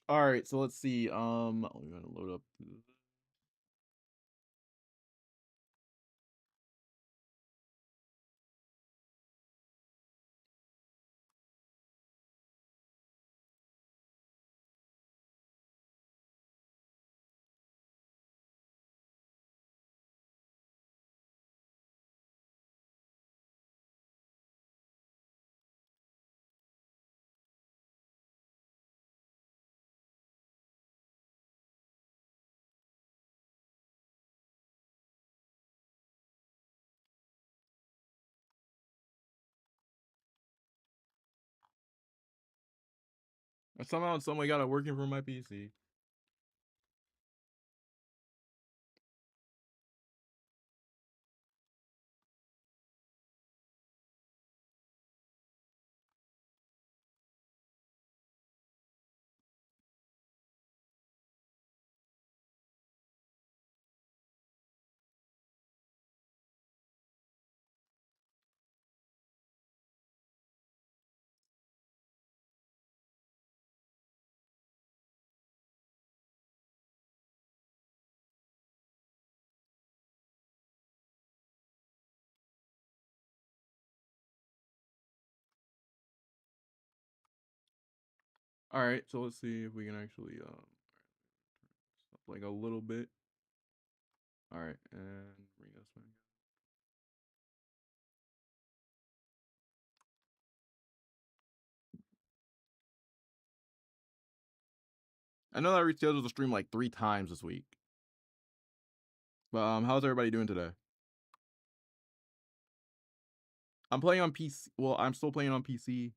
All right, so let's see. I'm gonna load up. Somehow, some way, got it working from my PC. All right, so let's see if we can actually like a little bit. All right, and bring this one. I know that I rescheduled the stream like 3 times this week. But how's everybody doing today? I'm playing on PC. Well, I'm still playing on PC.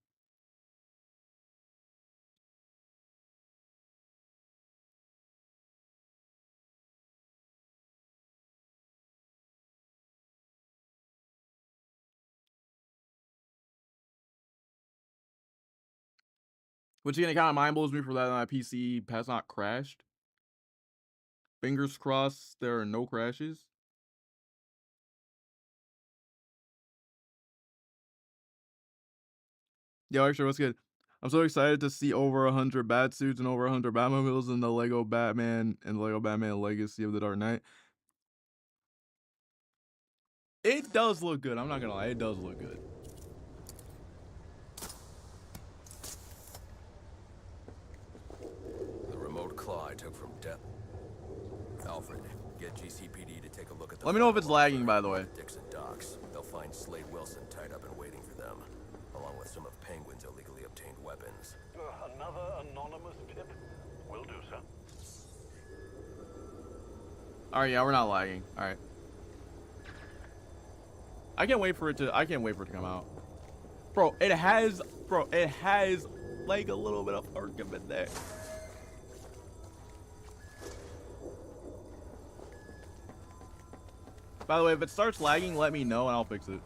Which again, it kind of mind blows me for that my PC has not crashed. Fingers crossed, there are no crashes. Yo, actually, what's good? I'm so excited to see over 100 bat suits and over 100 Batmobiles in the Lego Batman and Lego Batman Legacy of the Dark Knight. It does look good. I'm not gonna lie, it does look good. The remote claw I took from Depp. Alfred, get GCPD to take a look at the. Let me know if it's lagging, by the way. Dixon docks. They'll find Slade Wilson tied up and waiting for them, along with some of Penguin's illegally obtained weapons. Another anonymous tip? Will do, sir. Alright, yeah, we're not lagging. Alright. I can't wait for it to come out. Bro, it has like a little bit of Arkham in there. By the way, if it starts lagging, let me know and I'll fix it.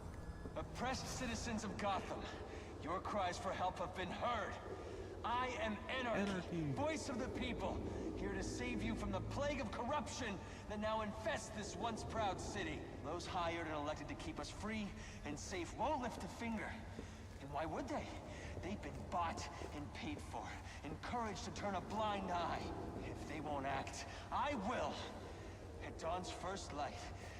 Oppressed citizens of Gotham, your cries for help have been heard. I am Anarchy, voice of the people, here to save you from the plague of corruption that now infests this once proud city. Those hired and elected to keep us free and safe won't lift a finger. And why would they? They've been bought and paid for, encouraged to turn a blind eye. If they won't act, I will. At dawn's first light,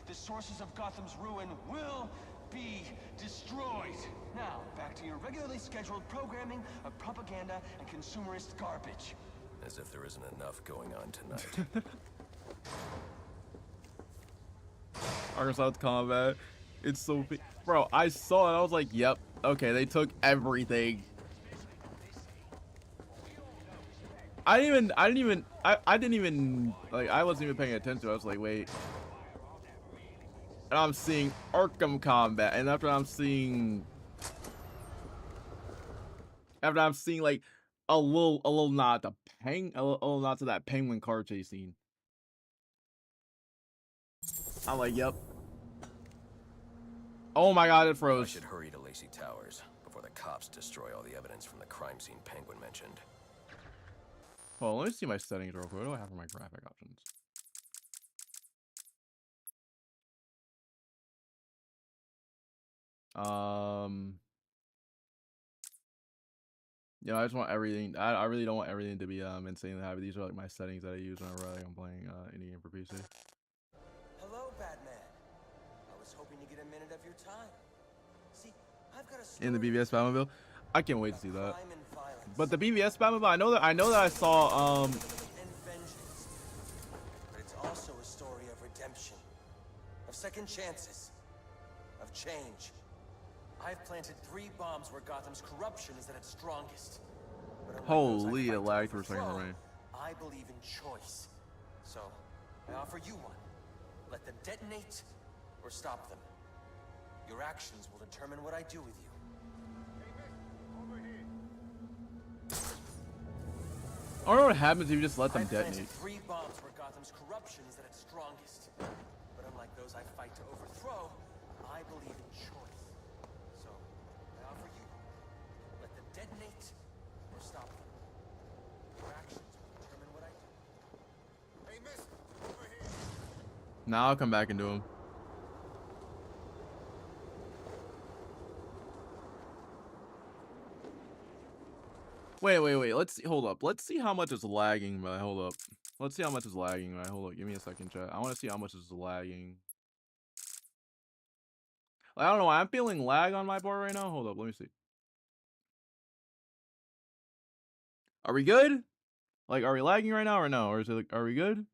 the sources of Gotham's ruin will be destroyed. Now, back to your regularly scheduled programming of propaganda and consumerist garbage. As if there isn't enough going on tonight. Arkansas combat. It's so bro, I saw it. I was like, yep. Okay, they took everything. I didn't even like, I wasn't even paying attention. I was like, wait. And I'm seeing Arkham combat, and after I'm seeing like a little nod to a little nod to that penguin car chase scene. I'm like, yep. Oh my god, it froze. I should hurry to Lacey Towers before the cops destroy all the evidence from the crime scene Penguin mentioned. Well, let me see my settings real quick. What do I have for my graphic options? You know, I just want everything. I really don't want everything to be insanely happy. These are like my settings that I use whenever I'm playing any game for PC. Hello, Batman. I was hoping to get a minute of your time. See, I've got a story In the BVS Batmobile, I can't wait to see that. crime and violence. But the BVS Batmobile, I know that I saw And vengeance. But it's also a story of redemption, of second chances, of change. I've planted 3 bombs where Gotham's corruption is at its strongest. But unlike those I holy, fight it to lagged for a second overthrow, for me. I believe in choice. So, I offer you one. Let them detonate, or stop them. Your actions will determine what I do with you. I don't know what happens if you just let them I've planted detonate. 3 bombs where Gotham's corruption is at its strongest. But unlike those I fight to overthrow, I believe in choice. So, I offer you one. Let them detonate, or stop them. Your actions will determine what I do. Hey, miss, over here. Now I'll come back and do them. Wait. Let's see. Hold up. Let's see how much is lagging. But hold up. Let's see how much is lagging. Right. Hold up. Give me a second, chat. I want to see how much is lagging. I don't know. I'm feeling lag on my board right now. Hold up. Let me see. Are we good? Like, are we lagging right now or no? Or is it like, are we good?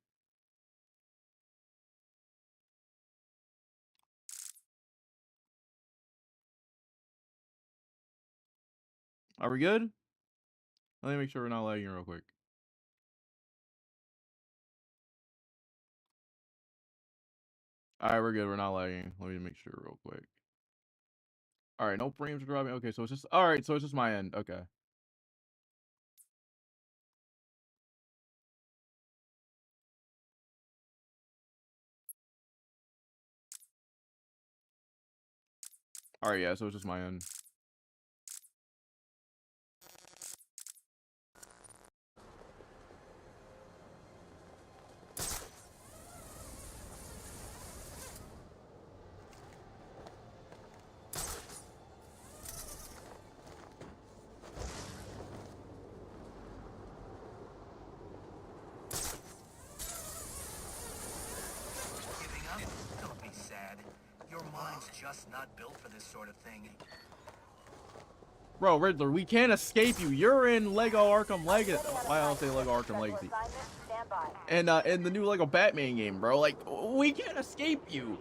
Are we good? Let me make sure we're not lagging real quick. All right, we're good. We're not lagging. Let me make sure real quick. All right, no frames dropping. Okay, so it's just all right. So it's just my end. Okay. All right, yeah. So it's just my end. Giving up? Don't be sad. Your mind's just not built for this sort of thing. Bro, Riddler, we can't escape you. You're in Lego Arkham Legacy. Why don't I say Lego Arkham Legacy? And in the new Lego Batman game, bro. Like, we can't escape you.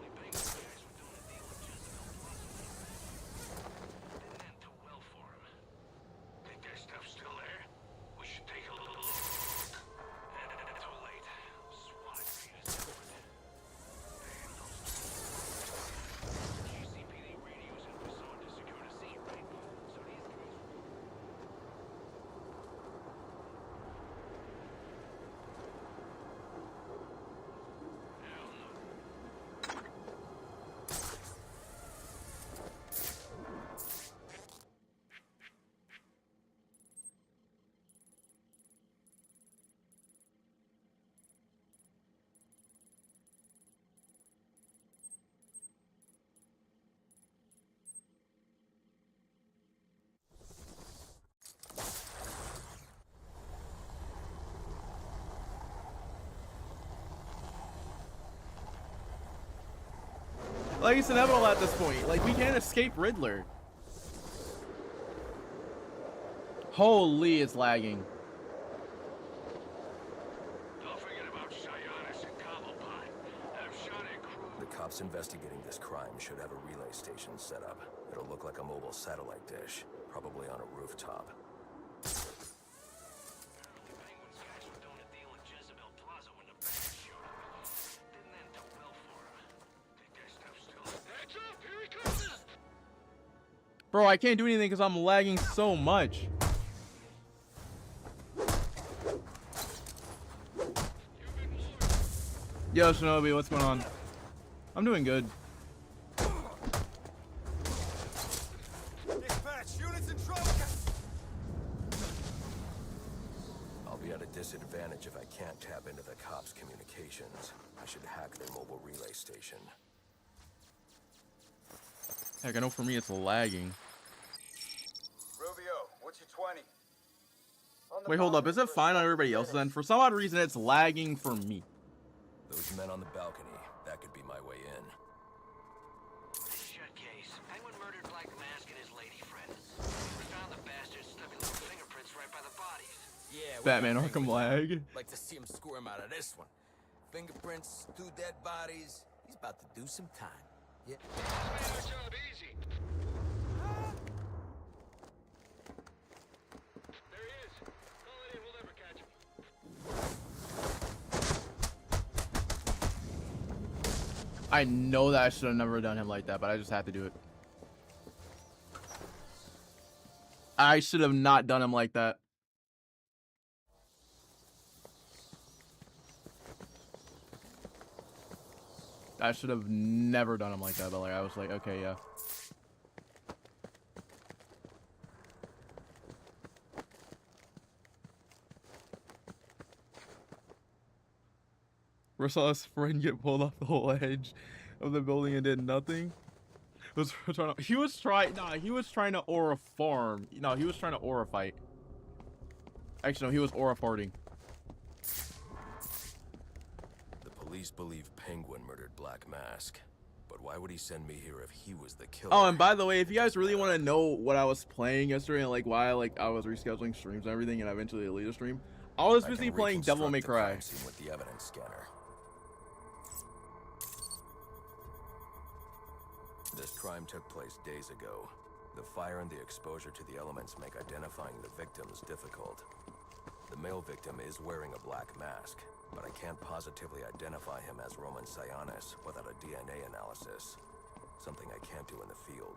Like, it's inevitable at this point. Like, we can't escape Riddler. Holy, it's lagging. Don't forget about Shionis and Cobblepot. The cops investigating this crime should have a relay station set up. It'll look like a mobile satellite dish, probably on a rooftop. Bro, I can't do anything because I'm lagging so much. Yo, Shinobi, what's going on? I'm doing good. Dispatch, units in trouble. I'll be at a disadvantage if I can't tap into the cops' communications. I should hack their mobile relay station. Heck, I know for me it's lagging. Rubio, what's your 20? Wait, hold up. Is it fine on everybody else then? For some odd reason, it's lagging for me. Those men on the balcony, that could be my way in. Shut case. Penguin murdered Black Mask and his lady friend. We found the bastards stuck in little fingerprints right by the bodies. Yeah, Batman Arkham lag. like to see him squirm out of this one. Fingerprints, 2 dead bodies. He's about to do some time. Yeah. Made our job easy. There he is. Call it in, we'll never catch him. I know that I should have never done him like that, but I just had to do it. I should have not done him like that. I should have never done him like that, but like I was like, okay, yeah. We saw his friend get pulled off the whole edge of the building and did nothing. He was trying to aura farm. No, he was trying to aura fight. Actually, no, he was aura farting. The police believe Penguin murdered Black Mask. But why would he send me here if he was the killer? Oh, and by the way, if you guys really want to know what I was playing yesterday and like why I was rescheduling streams and everything and I eventually deleted a stream, I was busy playing Devil May Cry. With the evidence scanner. This crime took place days ago. The fire and the exposure to the elements make identifying the victims difficult. The male victim is wearing a black mask, but I can't positively identify him as Roman Sionis without a DNA analysis. Something I can't do in the field.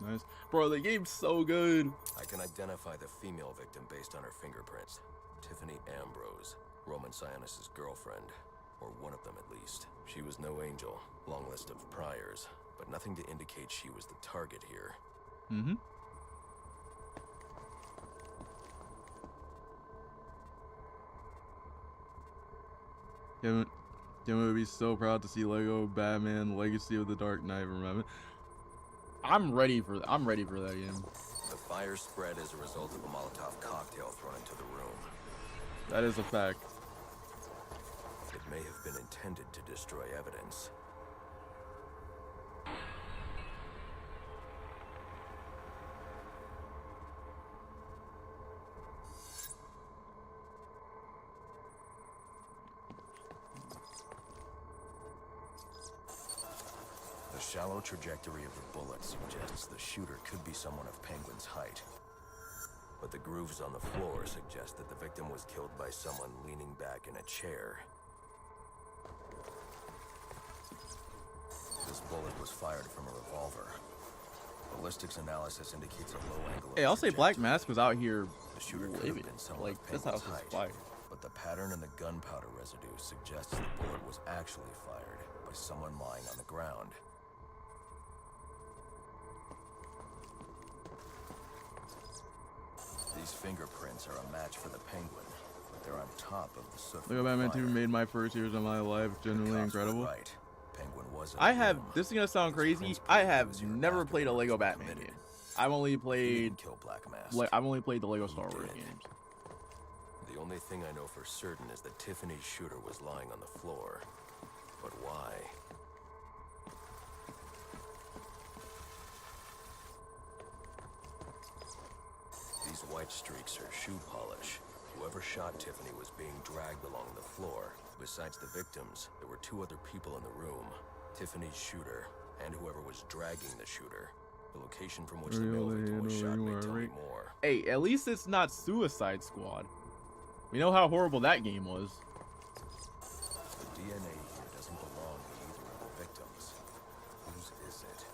Nice. Bro, the game's so good. I can identify the female victim based on her fingerprints. Tiffany Ambrose, Roman Sionis' girlfriend. Or one of them at least. She was no angel, long list of priors, but nothing to indicate she was the target here. Mm-hmm. Kevin would be so proud to see Lego Batman Legacy of the Dark Knight. Remember? I'm ready for that game. The fire spread as a result of a Molotov cocktail thrown into the room. That is a fact. It may have been intended to destroy evidence. The shallow trajectory of the bullet suggests the shooter could be someone of Penguin's height. But the grooves on the floor suggest that the victim was killed by someone leaning back in a chair. This bullet was fired from a revolver. Ballistics analysis indicates a low angle. Hey, I'll say Black Mask was out here The shooter could have been someone like of this Penguin's house was height, fire. but the pattern in the gunpowder residue suggests the bullet was actually fired by someone lying on the ground. These fingerprints are a match for the Penguin, but they're on top of the soot. Lego Batman 2 made my first years of my life genuinely incredible. Right. Penguin was I have, this is gonna sound crazy, I have never played a Lego Batman game. I've only played, I've only played the Lego Star Wars games. The only thing I know for certain is that Tiffany's shooter was lying on the floor. But why? These white streaks are shoe polish. Whoever shot Tiffany was being dragged along the floor. Besides the victims, there were 2 other people in the room. Tiffany's shooter, and whoever was dragging the shooter. The location from which the male victim was shot may tell me more. Hey, at least it's not Suicide Squad. We know how horrible that game was. The DNA here doesn't belong to either of the victims. Whose is it?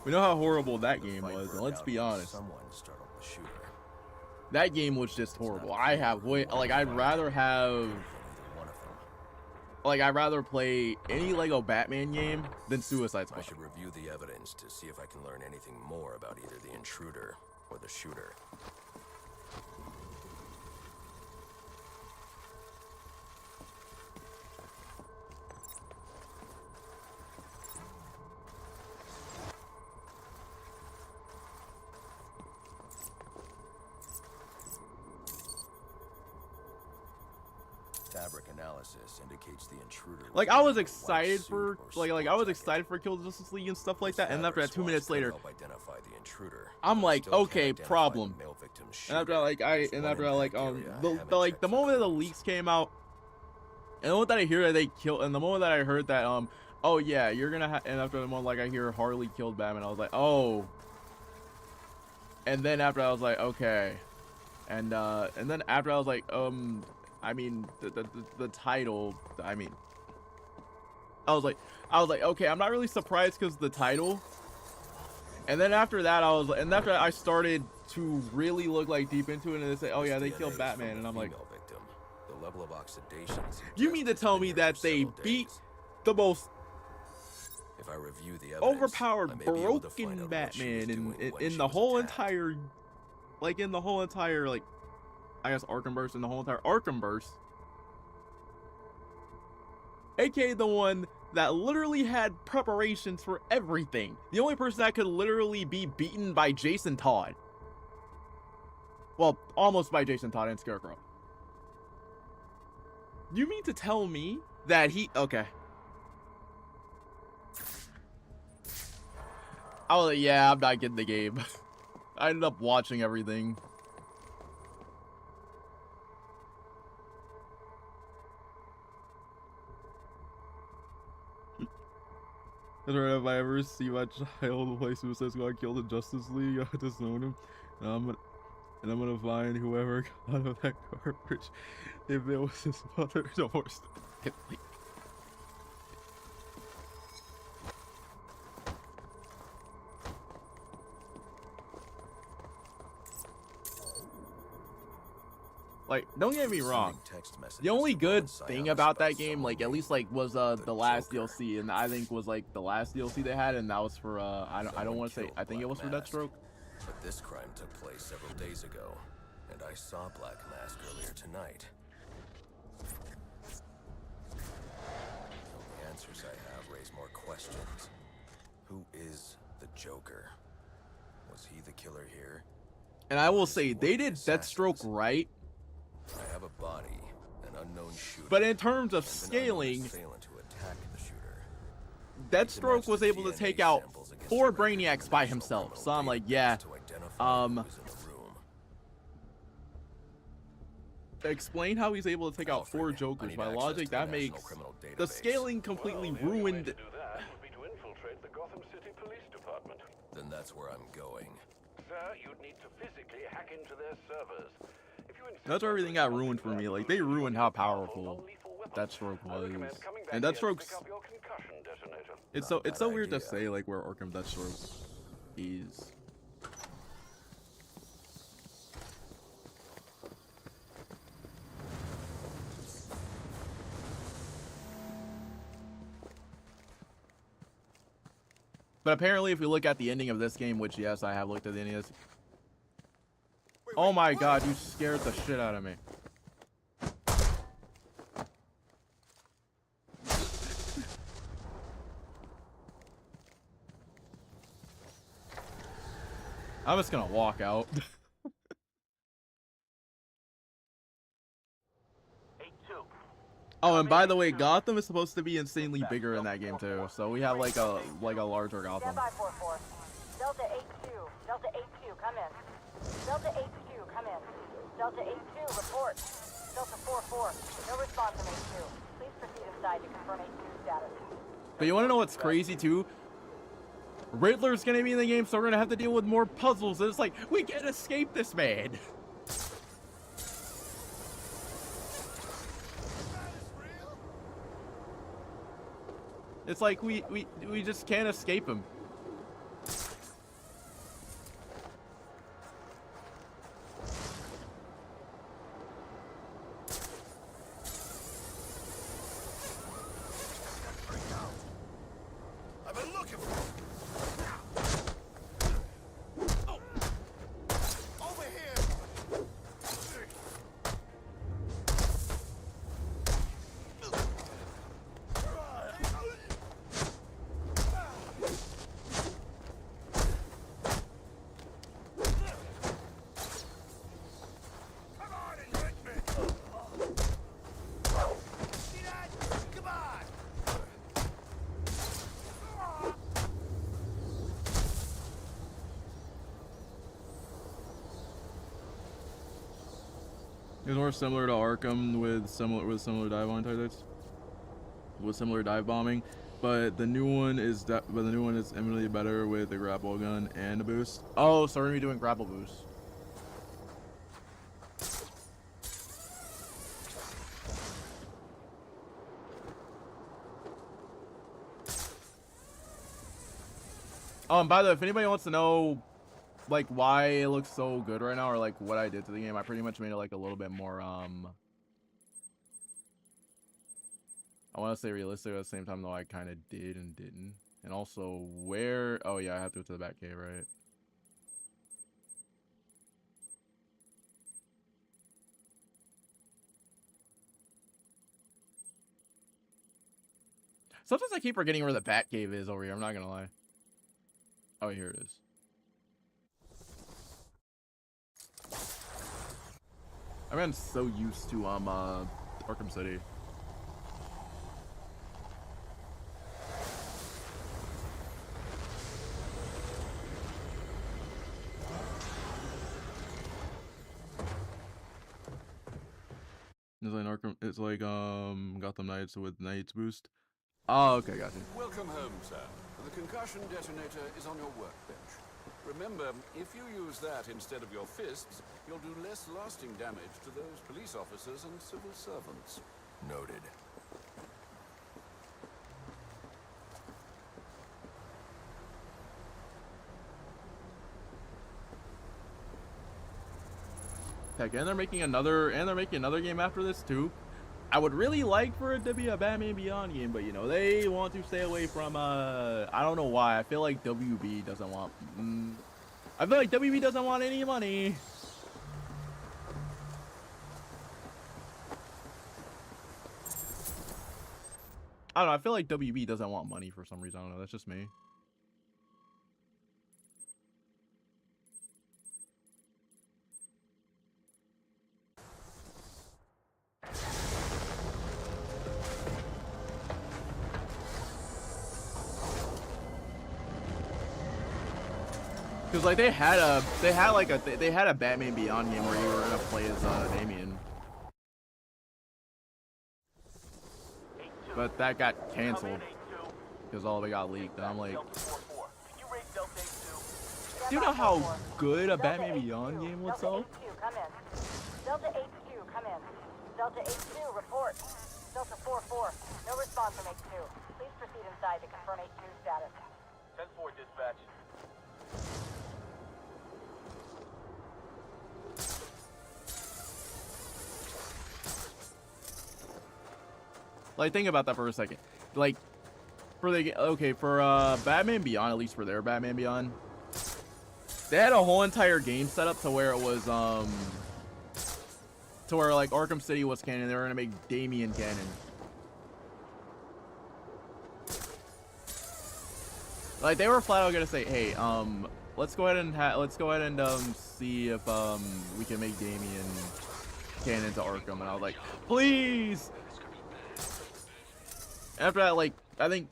We know how horrible that game was, and let's be honest. Someone startled the shooter. That game was just horrible. I have I'd rather have, like, I'd rather play any Lego Batman game than Suicide Squad. I should review the evidence to see if I can learn anything more about either the intruder or the shooter. fabric analysis indicates the intruder. Like I was wearing a white excited suit for or I was sport excited for Kill the Justice League and stuff like jacket. that, and after that, 2 minutes later, Help identify the intruder, I'm but like, still can't okay, identify problem. the male victim's And after shooter. like There's one impact area I haven't the checked for moment that the clues. leaks came out, and the moment that I hear that they killed, and the moment that I heard that oh yeah, you're gonna and after the moment like I hear Harley killed Batman, I was like, oh. And then after I was like, okay, and then after I was like, I mean the title, I mean, I was like, okay, I'm not really surprised because the title. And then after that, after I started to really look like deep into it, and they say, oh yeah, they This killed DNA is Batman, from and the I'm like, female victim. The level of oxidation you mean to suggests tell it's me been here that for they several beat days. the most If I review the evidence, overpowered, I may be able to find broken out what she was Batman doing when in she the was whole attacked. entire, like, I guess Arkhamverse, and the whole entire Arkhamverse, aka the one that literally had preparations for everything. The only person that could literally be beaten by Jason Todd. Well, almost by Jason Todd and Scarecrow. You mean to tell me that okay. I was like, yeah, I'm not getting the game. I ended up watching everything. That's right, if I ever see my child play Suicide Squad kill the Justice League, I disown him. And I'm gonna find whoever got out of that garbage. If it was his mother, don't worry. Like, don't get me wrong. The only good thing about that game, like, at least, like, was the last DLC, and I think was like the last DLC they had, and that was for I don't want to say, I think it was for Deathstroke. But this crime took place several days ago, and I saw Black Mask earlier tonight. The answers I have raise more questions. Who is the Joker? Was he the killer here? And I will say, they did Deathstroke right. I have a body, an unknown shooter. But in terms of and an scaling, unknown assailant who attacked the shooter. Deathstroke was able to take out 4 Brainiacs by himself. So I'm like, yeah. Explain how he's able to take out 4 Jokers. By logic, that makes the scaling completely ruined. To do that would be to infiltrate the Gotham City Police Department. Then that's where I'm going. Sir, you'd need to physically hack into their servers. If you insist That's where on everything doing got ruined for me. Like, they ruined how powerful Deathstroke was. And Deathstroke's, it's so weird to say, like, where Arkham Deathstroke is. But apparently, if we look at the ending of this game, which, yes, I have looked at the ending of this. Oh my god, you scared the shit out of me. I'm just gonna walk out. Oh, and by the way, Gotham is supposed to be insanely bigger in that game too. So we have like a larger Gotham. Stand by 4-4. Delta 8-2. Delta 8-2, come in. Delta 8-2, come in. Delta 8-2, report. Delta 4-4, no response from 8-2. Please proceed inside to confirm 8-2 status. But you want to know what's crazy too? Riddler's gonna be in the game, so we're gonna have to deal with more puzzles. And it's like, we can't escape this man. It's like we just can't escape him. I've been looking for over here. It's more similar to Arkham with similar dive bombing tactics, with similar dive bombing, but the new one is eminently better with a grapple gun and a boost. Oh, so we're gonna be doing grapple boost. Oh, and by the way, if anybody wants to know like why it looks so good right now, or like what I did to the game, I pretty much made it like a little bit more I want to say realistic at the same time, though I kind of did and didn't. And also where, oh yeah, I have to go to the back cave, right? Sometimes I keep forgetting where the bat cave is over here, I'm not gonna lie. Oh, here it is. I've been so used to Arkham City. It's like Gotham Knights with Knights boost. Oh, okay, gotcha. Welcome home, sir. The concussion detonator is on your workbench. Remember, if you use that instead of your fists, you'll do less lasting damage to those police officers and civil servants. Noted. Heck, and they're making another game after this too. I would really like for it to be a Batman Beyond game, but you know, they want to stay away from I don't know why. I feel like WB doesn't want I feel like WB doesn't want any money. I don't know, I feel like WB doesn't want money for some reason. I don't know, that's just me. Cause like they had a Batman Beyond game where you were gonna play as Damian, but that got canceled because all of it got leaked. And I'm like, do you know how good a Batman Beyond game would sell? Delta HQ, come in. Delta HQ, report. Delta 4-4, no response from HQ. Please proceed inside to confirm HQ status. 10-4 dispatch. Like, think about that for a second. Like, for Batman Beyond, at least for their Batman Beyond, they had a whole entire game set up to where it was to where like Arkham City was canon. They were gonna make Damian canon. Like, they were flat out gonna say, hey, let's go ahead and see if we can make Damian canon to Arkham. And I was like, please. After that, like, I think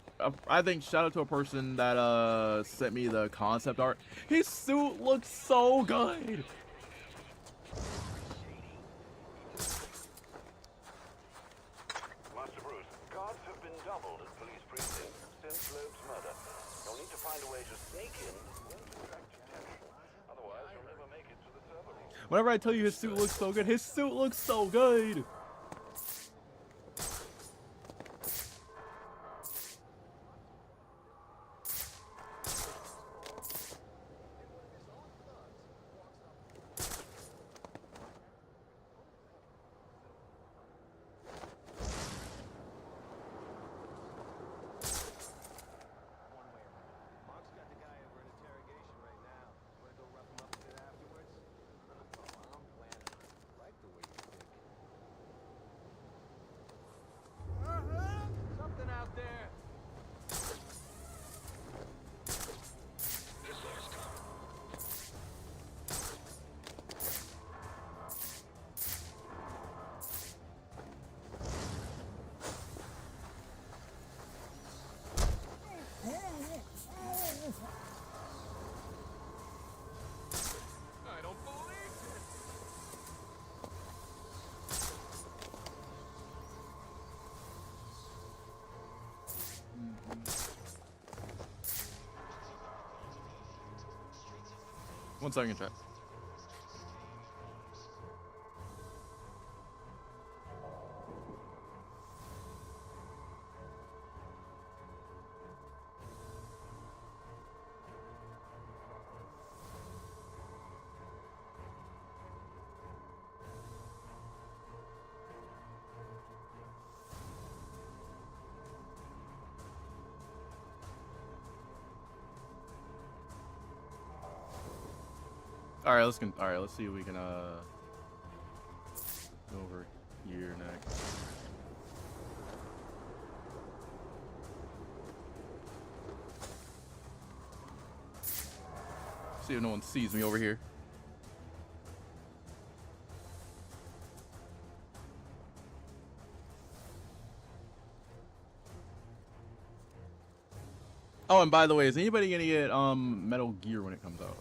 shout out to a person that sent me the concept art. His suit looks so good. Master Bruce, guards have been doubled at police precinct since Loeb's murder. You'll need to find a way to sneak in and attract attention. Otherwise, you'll never make it to the server room. Whenever I tell you his suit looks so good, his suit looks so good. 1 second, chat. All right, let's see if we can go over here next. See if no one sees me over here. Oh, and by the way, is anybody gonna get Metal Gear when it comes out?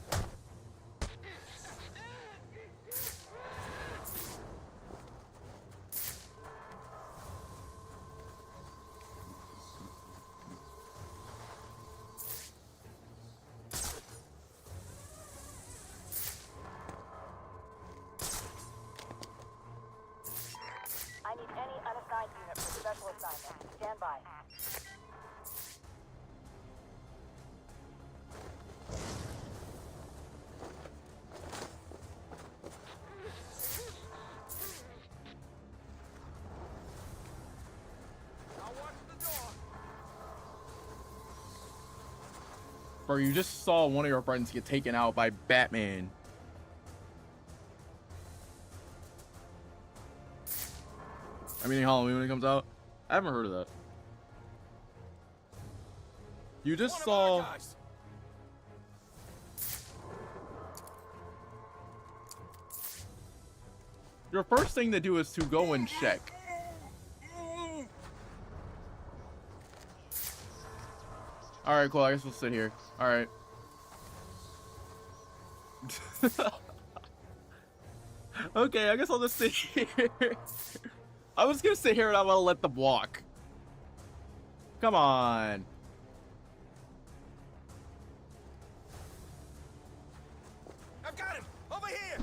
I need any unassigned unit for special assignment. Stand by. Bro, you just saw one of your friends get taken out by Batman. I mean, Halloween when it comes out. I haven't heard of that. You just saw. Your first thing to do is to go and check. All right, cool. I guess we'll sit here. All right. Okay, I guess I'll just sit here. I was gonna sit here and I'm gonna let them walk. Come on. I've got him! Over here!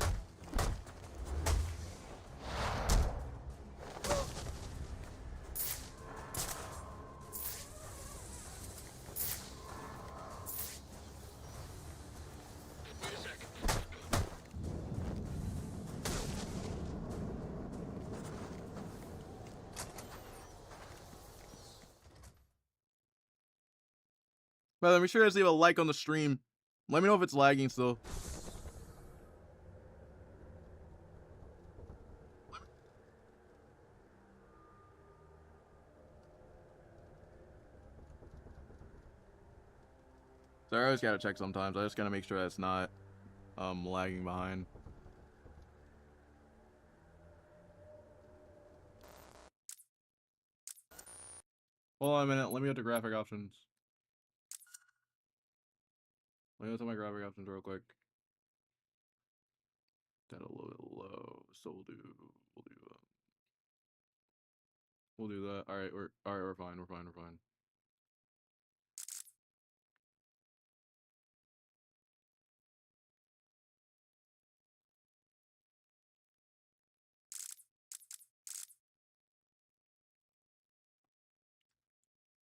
Brother, make sure you guys leave a like on the stream. Let me know if it's lagging still. Sorry, I always gotta check sometimes. I just gotta make sure that it's not lagging behind. Hold on a minute, let me go to graphic options. Let me go to my graphic options real quick. That a little bit low, so we'll do that. All right, we're fine.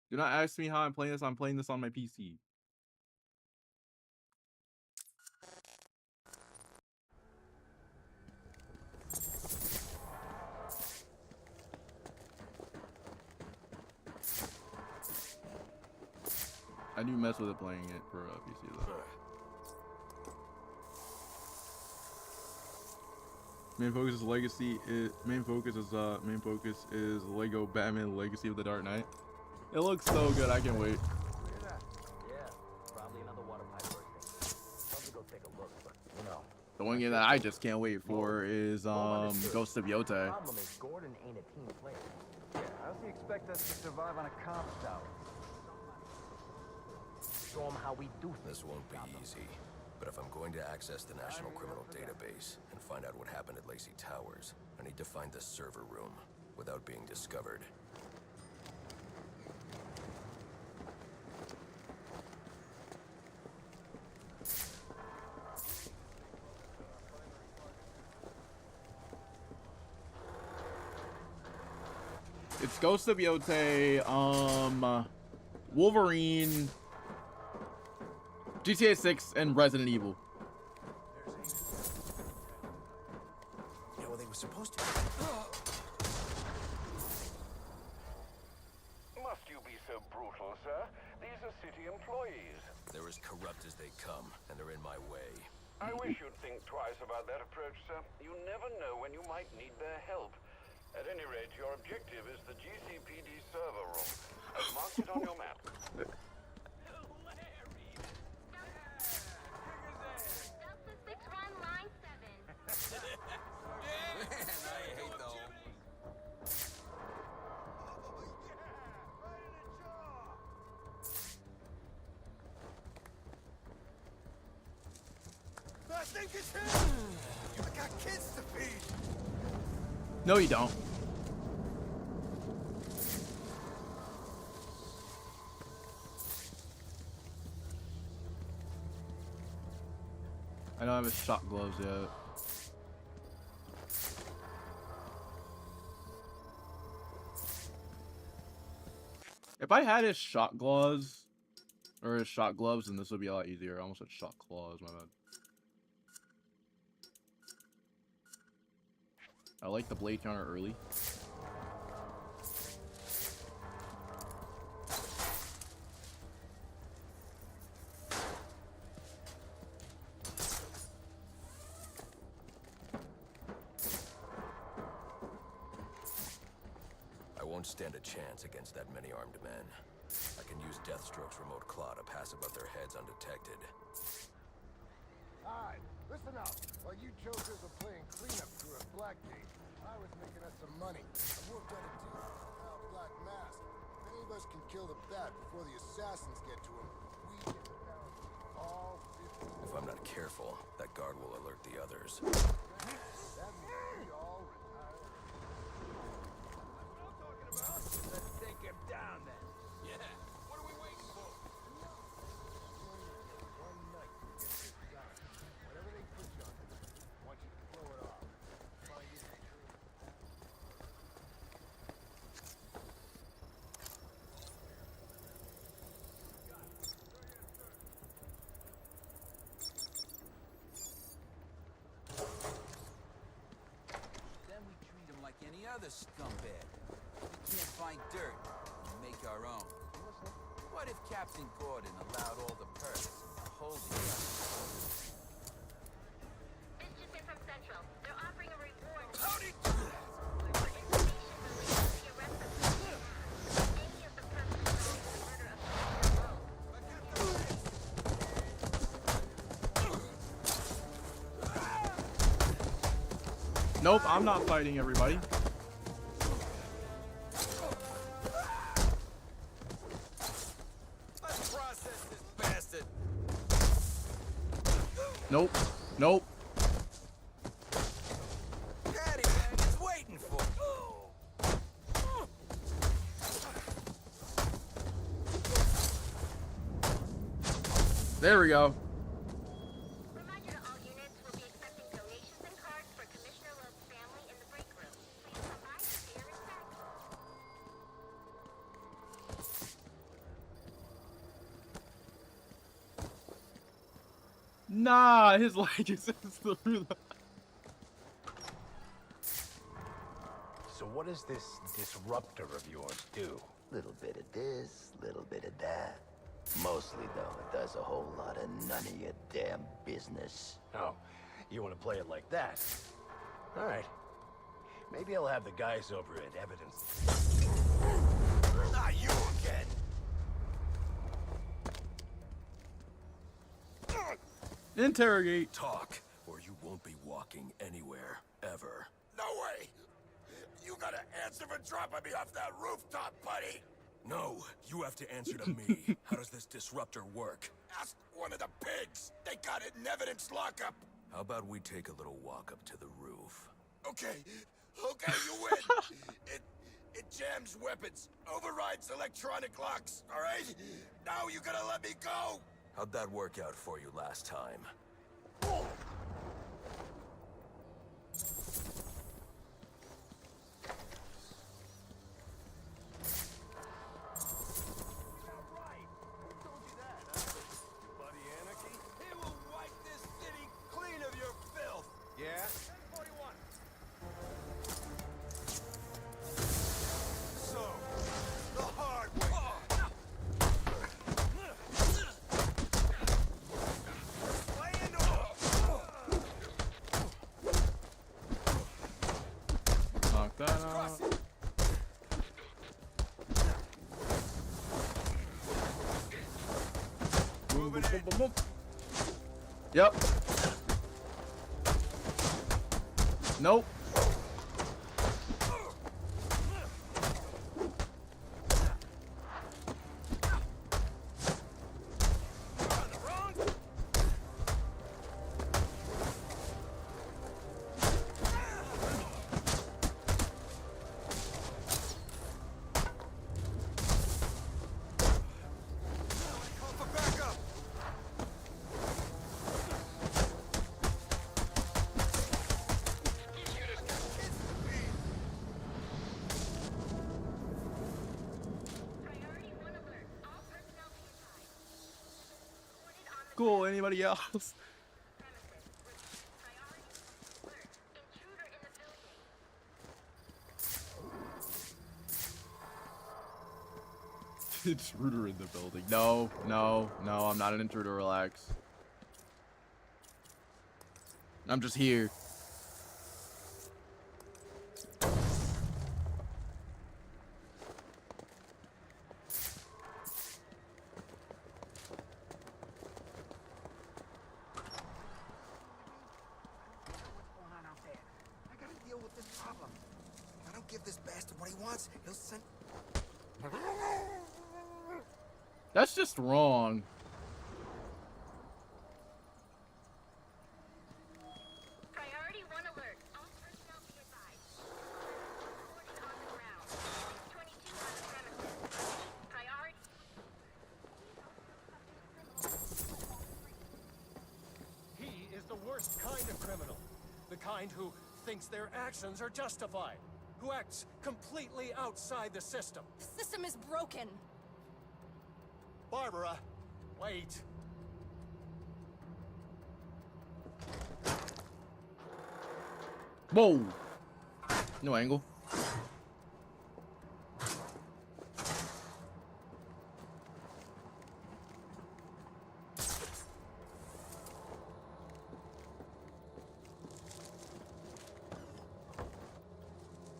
Do not ask me how I'm playing this. I'm playing this on my PC. I do mess with it playing it for PC though. Main focus is Lego Batman Legacy of the Dark Knight. It looks so good. I can't wait. Yeah, probably another water pipe bursting. Love to go take a look, but you know. The one game that I just can't wait for is Ghost of Yotei. Problem is Gordon ain't a team player. Yeah, how does he expect us to survive on a comp tower? Show him how we do things. This won't be easy, but if I'm going to access the National Criminal Database and find out what happened at Lacey Towers, I need to find the server room without being discovered. Ghost Symbiote, Wolverine, GTA 6, and Resident Evil. Yeah, well, they were supposed to. Must you be so brutal, sir? These are city employees. They're as corrupt as they come, and they're in my way. I wish you'd think twice about that approach, sir. You never know when you might need their help. At any rate, your objective is the GCPD server room. I've marked it on your map. I think it's him! You got kids to feed! No, you don't. I don't have his shot gloves yet. If I had his shot gloves, or his shot gloves, then this would be a lot easier. I almost said shot claws, my bad. I like the blade counter early. I won't stand a chance against that many armed men. I can use Deathstroke's remote claw to pass above their heads undetected. Alright, listen up. While you jokers are playing cleanup crew at Blackgate, I was making us some money. I worked out a deal with Black Mask. If any of us can kill the bat before the assassins get to him, we get down all 50. If I'm not careful, that guard will alert the others. That means we all retire. Let's take him down then. Yeah. What are we waiting for? One night to get this done. Whatever they put you on, I want you to blow it off. Find it and true. Then we treat him like any other scumbag. We can't find dirt and make our own. What if Captain Gordon allowed all the perks and the holding us? This just in from Central. They're offering a reward Howdy! for information related to the arrest of any of the persons involved in the murder of Commissioner Rose. Nope, I'm not fighting everybody. Let's process this bastard. Nope. Nope. Caddyman is waiting for. There we go. Reminder to all units, we'll be accepting donations and cards for Commissioner Love's family in the break room. Please come by to pay your respects. Nah, his leg is through the... So what does this disruptor of yours do? Little bit of this, little bit of that. Mostly, though, it does a whole lot of none of your damn business. Oh, you want to play it like that? All right. Maybe I'll have the guys over at Evidence. Not you again. Interrogate. Talk, or you won't be walking anywhere, ever. No way. You gotta answer for dropping me off that rooftop, buddy. No, you have to answer to me. How does this disruptor work? Ask one of the pigs. They got it in evidence lockup. How about we take a little walk up to the roof? Okay, you win. It jams weapons, overrides electronic locks. All right. Now you gotta let me go. How'd that work out for you last time? boom, boom, boom, boom. Yep. Nope. Cool. Anybody else? Intruder in the building. No, no, no, I'm not an intruder. Relax. I'm just here. That's just wrong. Priority 1 alert. All personnel be advised. Reported on the ground. 22 on the premises. Priority. He is the worst kind of criminal. The kind who thinks their actions are justified. Who acts completely outside the system. The system is broken. Barbara, wait. Whoa. No angle.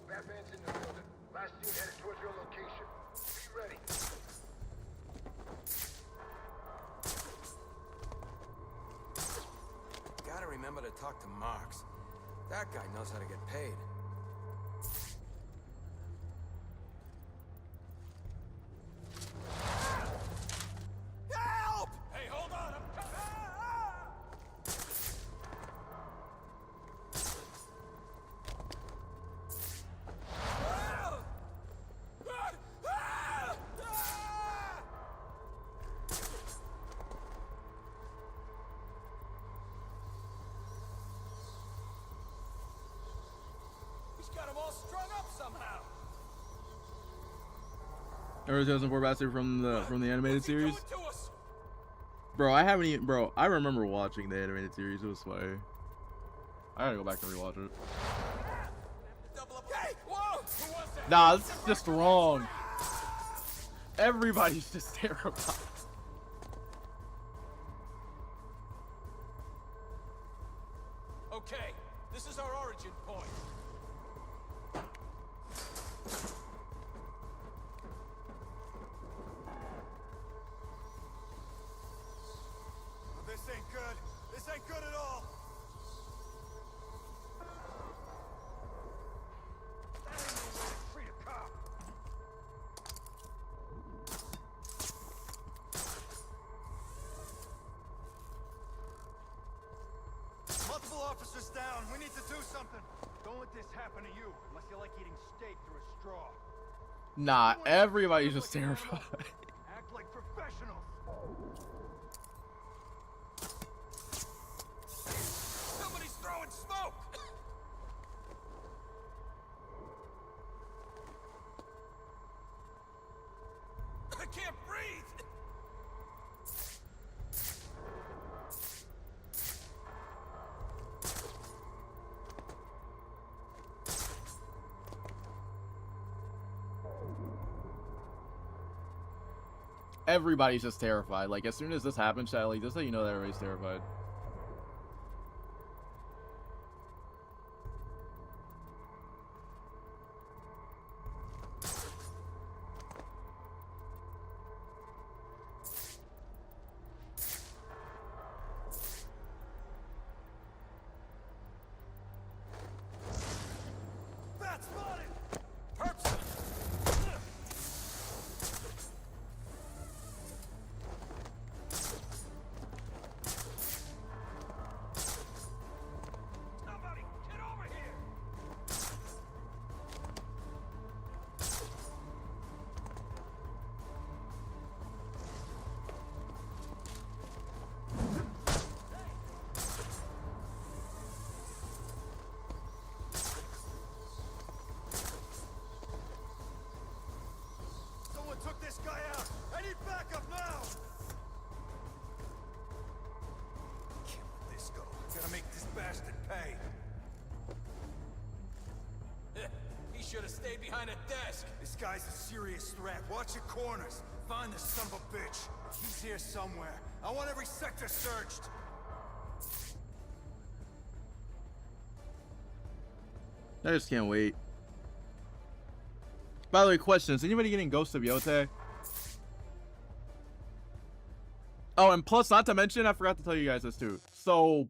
Batman's in the building. Last unit headed towards your location. Be ready. Gotta remember to talk to Marks. That guy knows how to get paid. Help! Hey, hold on! He's got them all strung up somehow. Ever 2004 bastard from the animated What's he series? doing to us? Bro, I haven't even. Bro, I remember watching the animated series. It was funny. I gotta go back and rewatch it. Double up. Hey, whoa! Who was that? Nah, this is just wrong. Everybody's just terrified. Okay, this is our origin point. This ain't good. This ain't good at all. That ain't no way to treat a cop. Multiple officers down. We need to do something. Don't let this happen to you, unless you like eating steak through a straw. Nah, everybody's just terrified. Act like professionals. Somebody's throwing smoke! I can't breathe! Everybody's just terrified. Like, as soon as this happens, Sally, just so you know that everybody's terrified. should have stayed behind a desk. This guy's a serious threat. Watch your corners. Find this son of a bitch. He's here somewhere. I want every sector searched. I just can't wait. By the way, question: is anybody getting Ghost of Yote? Oh, and plus, not to mention, I forgot to tell you guys this too. So,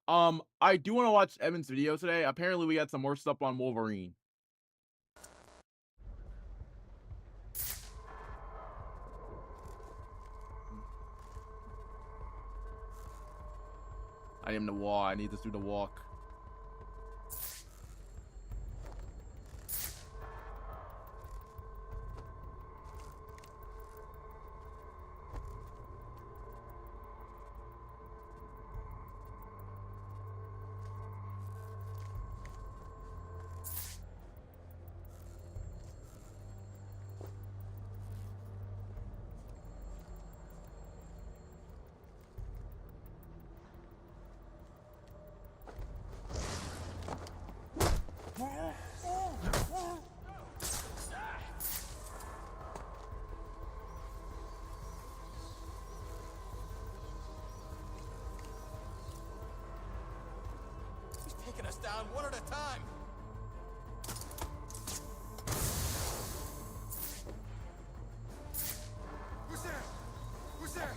I do want to watch Evan's video today. Apparently, we got some more stuff on Wolverine. I am the wall. I need to do the walk. He's taking us down one at a time. Who's there? Who's there?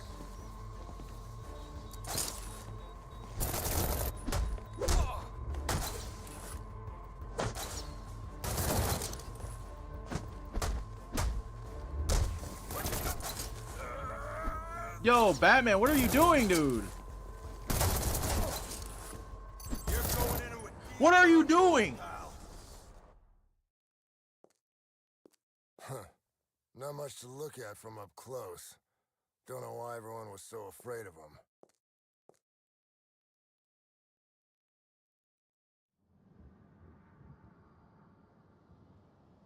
Yo, Batman, what are you doing, dude? What are you doing? Huh. Not much to look at from up close. Don't know why everyone was so afraid of him.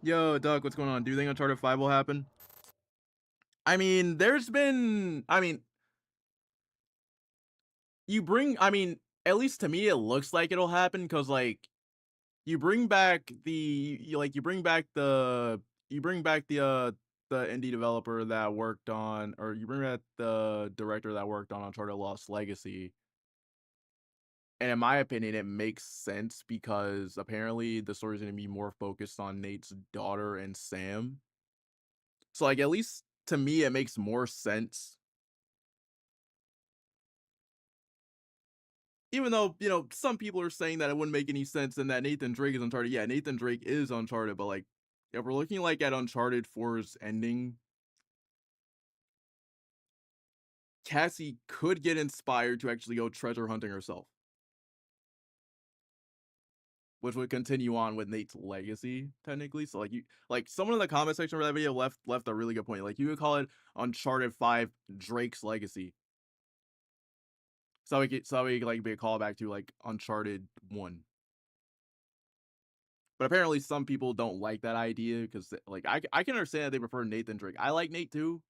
Yo, Doug, what's going on? Do you think Uncharted 5 will happen? I mean, there's been... I mean, at least to me, it looks like it'll happen, because, like, you bring back the indie developer that worked on, or you bring back the director that worked on Uncharted Lost Legacy. And in my opinion, it makes sense because apparently the story is going to be more focused on Nate's daughter and Sam. So, like, at least to me, it makes more sense. Even though, you know, some people are saying that it wouldn't make any sense and that Nathan Drake is Uncharted. Yeah, Nathan Drake is Uncharted, but, like, if we're looking, like, at Uncharted 4's ending, Cassie could get inspired to actually go treasure hunting herself, which would continue on with Nate's legacy, technically. So, like, someone in the comment section for that video left a really good point. Like, you could call it Uncharted 5 Drake's Legacy. So we could like be a callback to, like, Uncharted 1. But apparently some people don't like that idea because, like, I can understand that they prefer Nathan Drake. I like Nate too.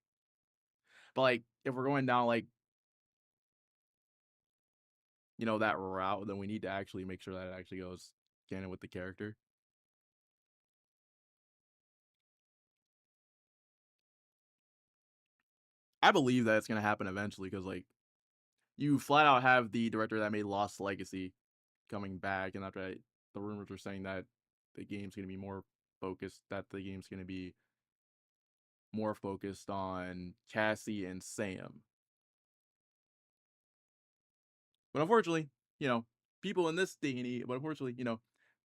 But, like, if we're going down, like, you know, that route, then we need to actually make sure that it actually goes canon with the character. I believe that it's going to happen eventually because, like, you flat out have the director that made Lost Legacy coming back, and after that, the rumors are saying that the game's going to be more focused, on Cassie and Sam. But unfortunately, you know, people in this day and age,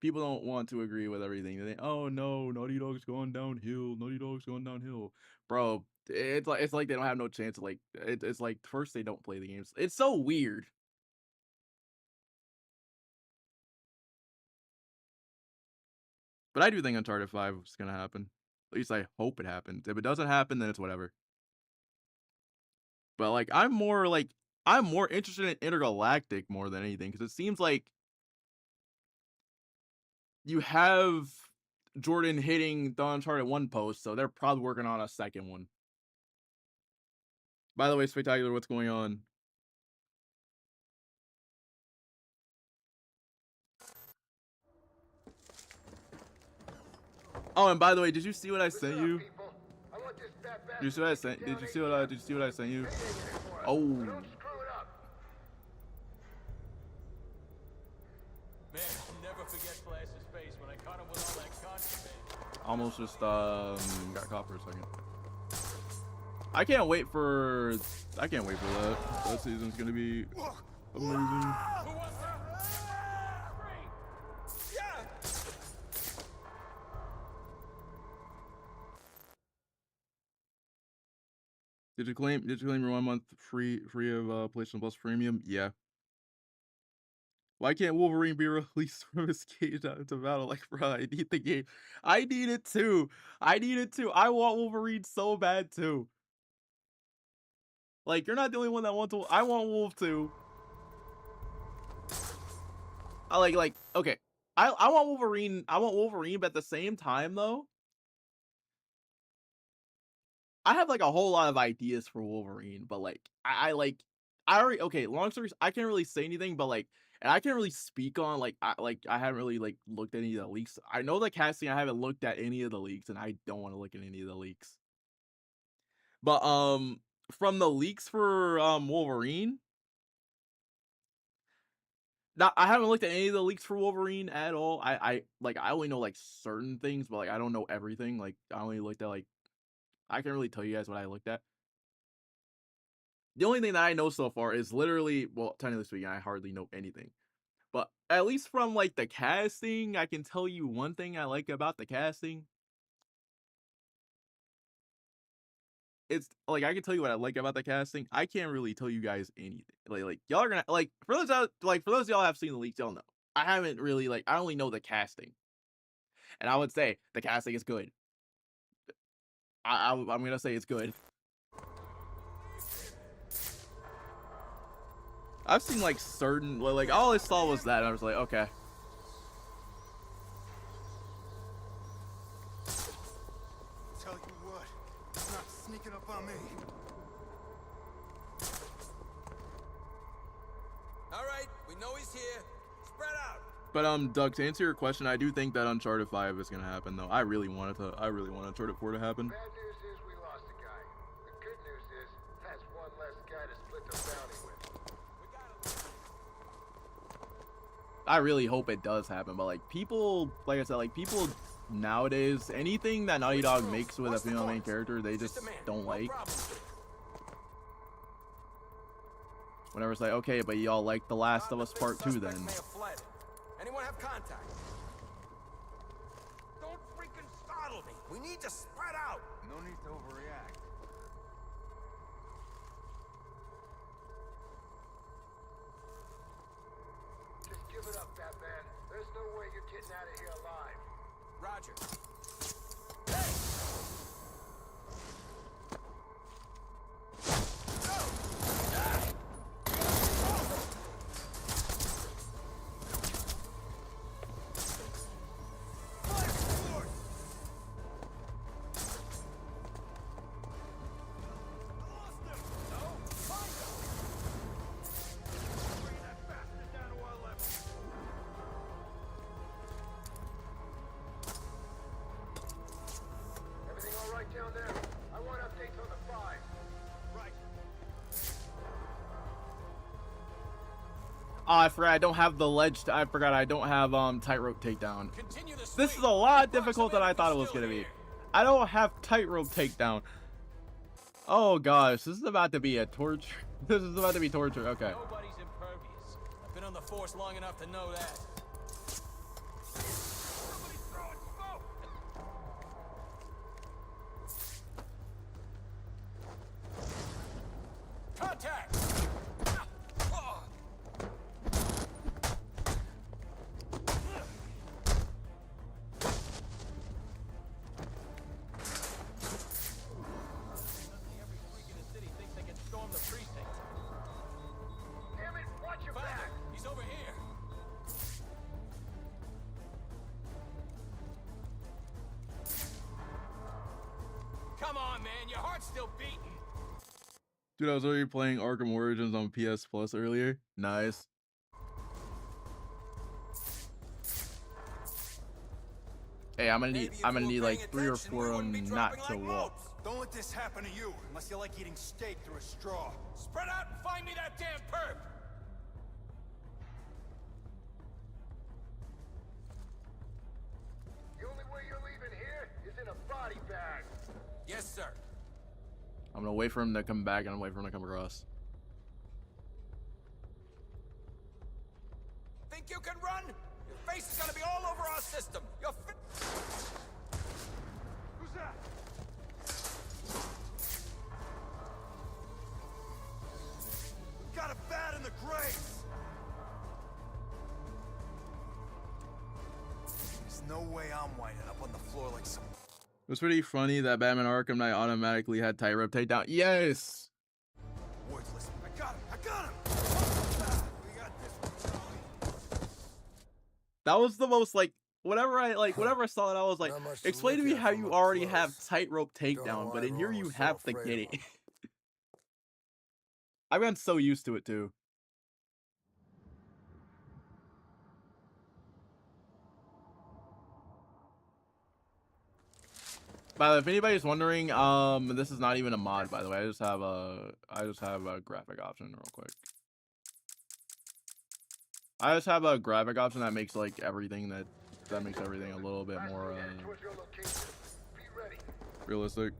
people don't want to agree with everything. They, oh no, Naughty Dog's going downhill. Bro, it's like they don't have no chance. Like, it's like, first they don't play the games. It's so weird. But I do think Uncharted 5 is gonna happen. At least I hope it happens. If it doesn't happen, then it's whatever. But, like, I'm more interested in Intergalactic more than anything, because it seems like you have Jordan hitting the Uncharted 1 post, so they're probably working on a second one. By the way, Spectacular, what's going on? Oh, and by the way, did you see what I sent you? Did you see what I sent? Did you see what I sent you? Oh. Man, I'll never forget Flash's face when I caught him with all that contraband. Almost just got caught for a second. I can't wait for that. That season's gonna be amazing. Did you claim your 1 month free of PlayStation Plus Premium? Yeah. Why can't Wolverine be released from his cage out into battle? Like, bro, I need the game. I need it too. I want Wolverine so bad too. Like, you're not the only one that wants to. I want Wolf too. I like okay. I want Wolverine. I want Wolverine, but at the same time though, I have like a whole lot of ideas for Wolverine, but like I already okay, long story I can't really say anything, but like and I can't really speak on I haven't really like looked at any of the leaks. I know the casting, I haven't looked at any of the leaks, and I don't want to look at any of the leaks. But from the leaks for Wolverine, not I haven't looked at any of the leaks for Wolverine at all. I only know like certain things, but like I don't know everything. Like I only looked at like I can't really tell you guys what I looked at. The only thing that I know so far is literally, well, technically speaking, I hardly know anything. But at least from like the casting, I can tell you one thing I like about the casting. It's like I can tell you what I like about the casting. I can't really tell you guys anything. Like y'all are gonna like for those of y'all have seen the leaks, y'all know. I haven't really I only know the casting, and I would say the casting is good. I'm gonna say it's good. I've seen like certain like all I saw was that, and I was like, okay. Tell you what, he's not sneaking up on me. All right, we know he's here. Spread out. But Doug, to answer your question, I do think that Uncharted 5 is gonna happen though. I really want Uncharted 4 to happen. Bad news is we lost a guy. The good news is that's one less guy to split the bounty with. I really hope it does happen, but like people, like I said, like people nowadays, anything that Naughty Dog makes with a female main character, they just don't like. Whenever it's like, okay, but y'all like The Last of Us Part 2 then. Anyone have contact? Don't freaking startle me. We need to spread out. No need to overreact. Just give it up, Batman. There's no way you're getting out of here alive. Roger. Down there. I want updates on the 5. Right. Oh, I forgot I don't have the ledge. I forgot I don't have tightrope takedown. This is a lot difficult than I thought it was gonna be. I don't have tightrope takedown. Oh gosh, this is about to be a torture. This is about to be torture. Okay. Nobody's impervious. I've been on the force long enough to know that. Contact! Every freak in the city thinks they can storm the precinct. Damn it, watch your back! He's over here. Come on, man, your heart's still beating. Dude, I was already playing Arkham Origins on PS Plus earlier. Nice. Hey, I'm gonna need like 3 or 4 of them not to walk. Don't let this happen to you, unless you like eating steak through a straw. Spread out and find me that damn perp! The only way you're leaving here is in a body bag. Yes, sir. I'm gonna wait for him to come back and wait for him to come across. Think you can run? Your face is gonna be all over our system. Who's that? Got a bat in the grave. There's no way I'm winding up on the floor like some. It was pretty funny that Batman Arkham Knight automatically had tight rope takedown. Yes. Worthless. I got him. I got him. We got this one, Charlie. That was the most like whenever I saw it, I was like, Not much to explain to look me at how from you up already close. have tightrope Don't know takedown, why but in here everyone you was so have to afraid get of it. I've gotten so used to it too. By the way, if anybody's wondering, this is not even a mod, by the way. I just have a graphic option real quick. I just have a graphic option that makes like everything that makes everything a little bit more realistic.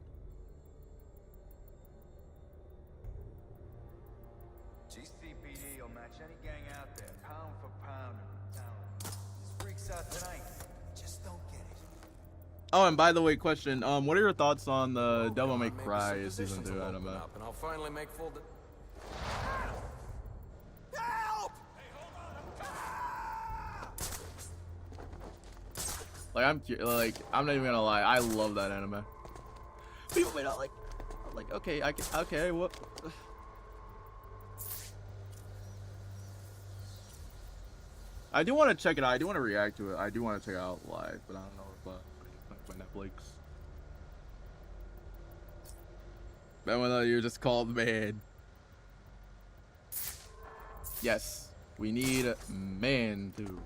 GCPD will match any gang out there, pound for pound in town. These freaks out tonight just don't get it. Oh, and by the way, question, what are your thoughts on the Devil May Cry Maybe some season positions 2 will anime? open up, and I'll finally make full. Help! Like I'm not even gonna lie, I love that anime. People may not like okay, what? I do want to check it out. I do want to react to it. I do want to check it out live, but I don't know if by Netflix. That one you're just called man. Yes, we need man too.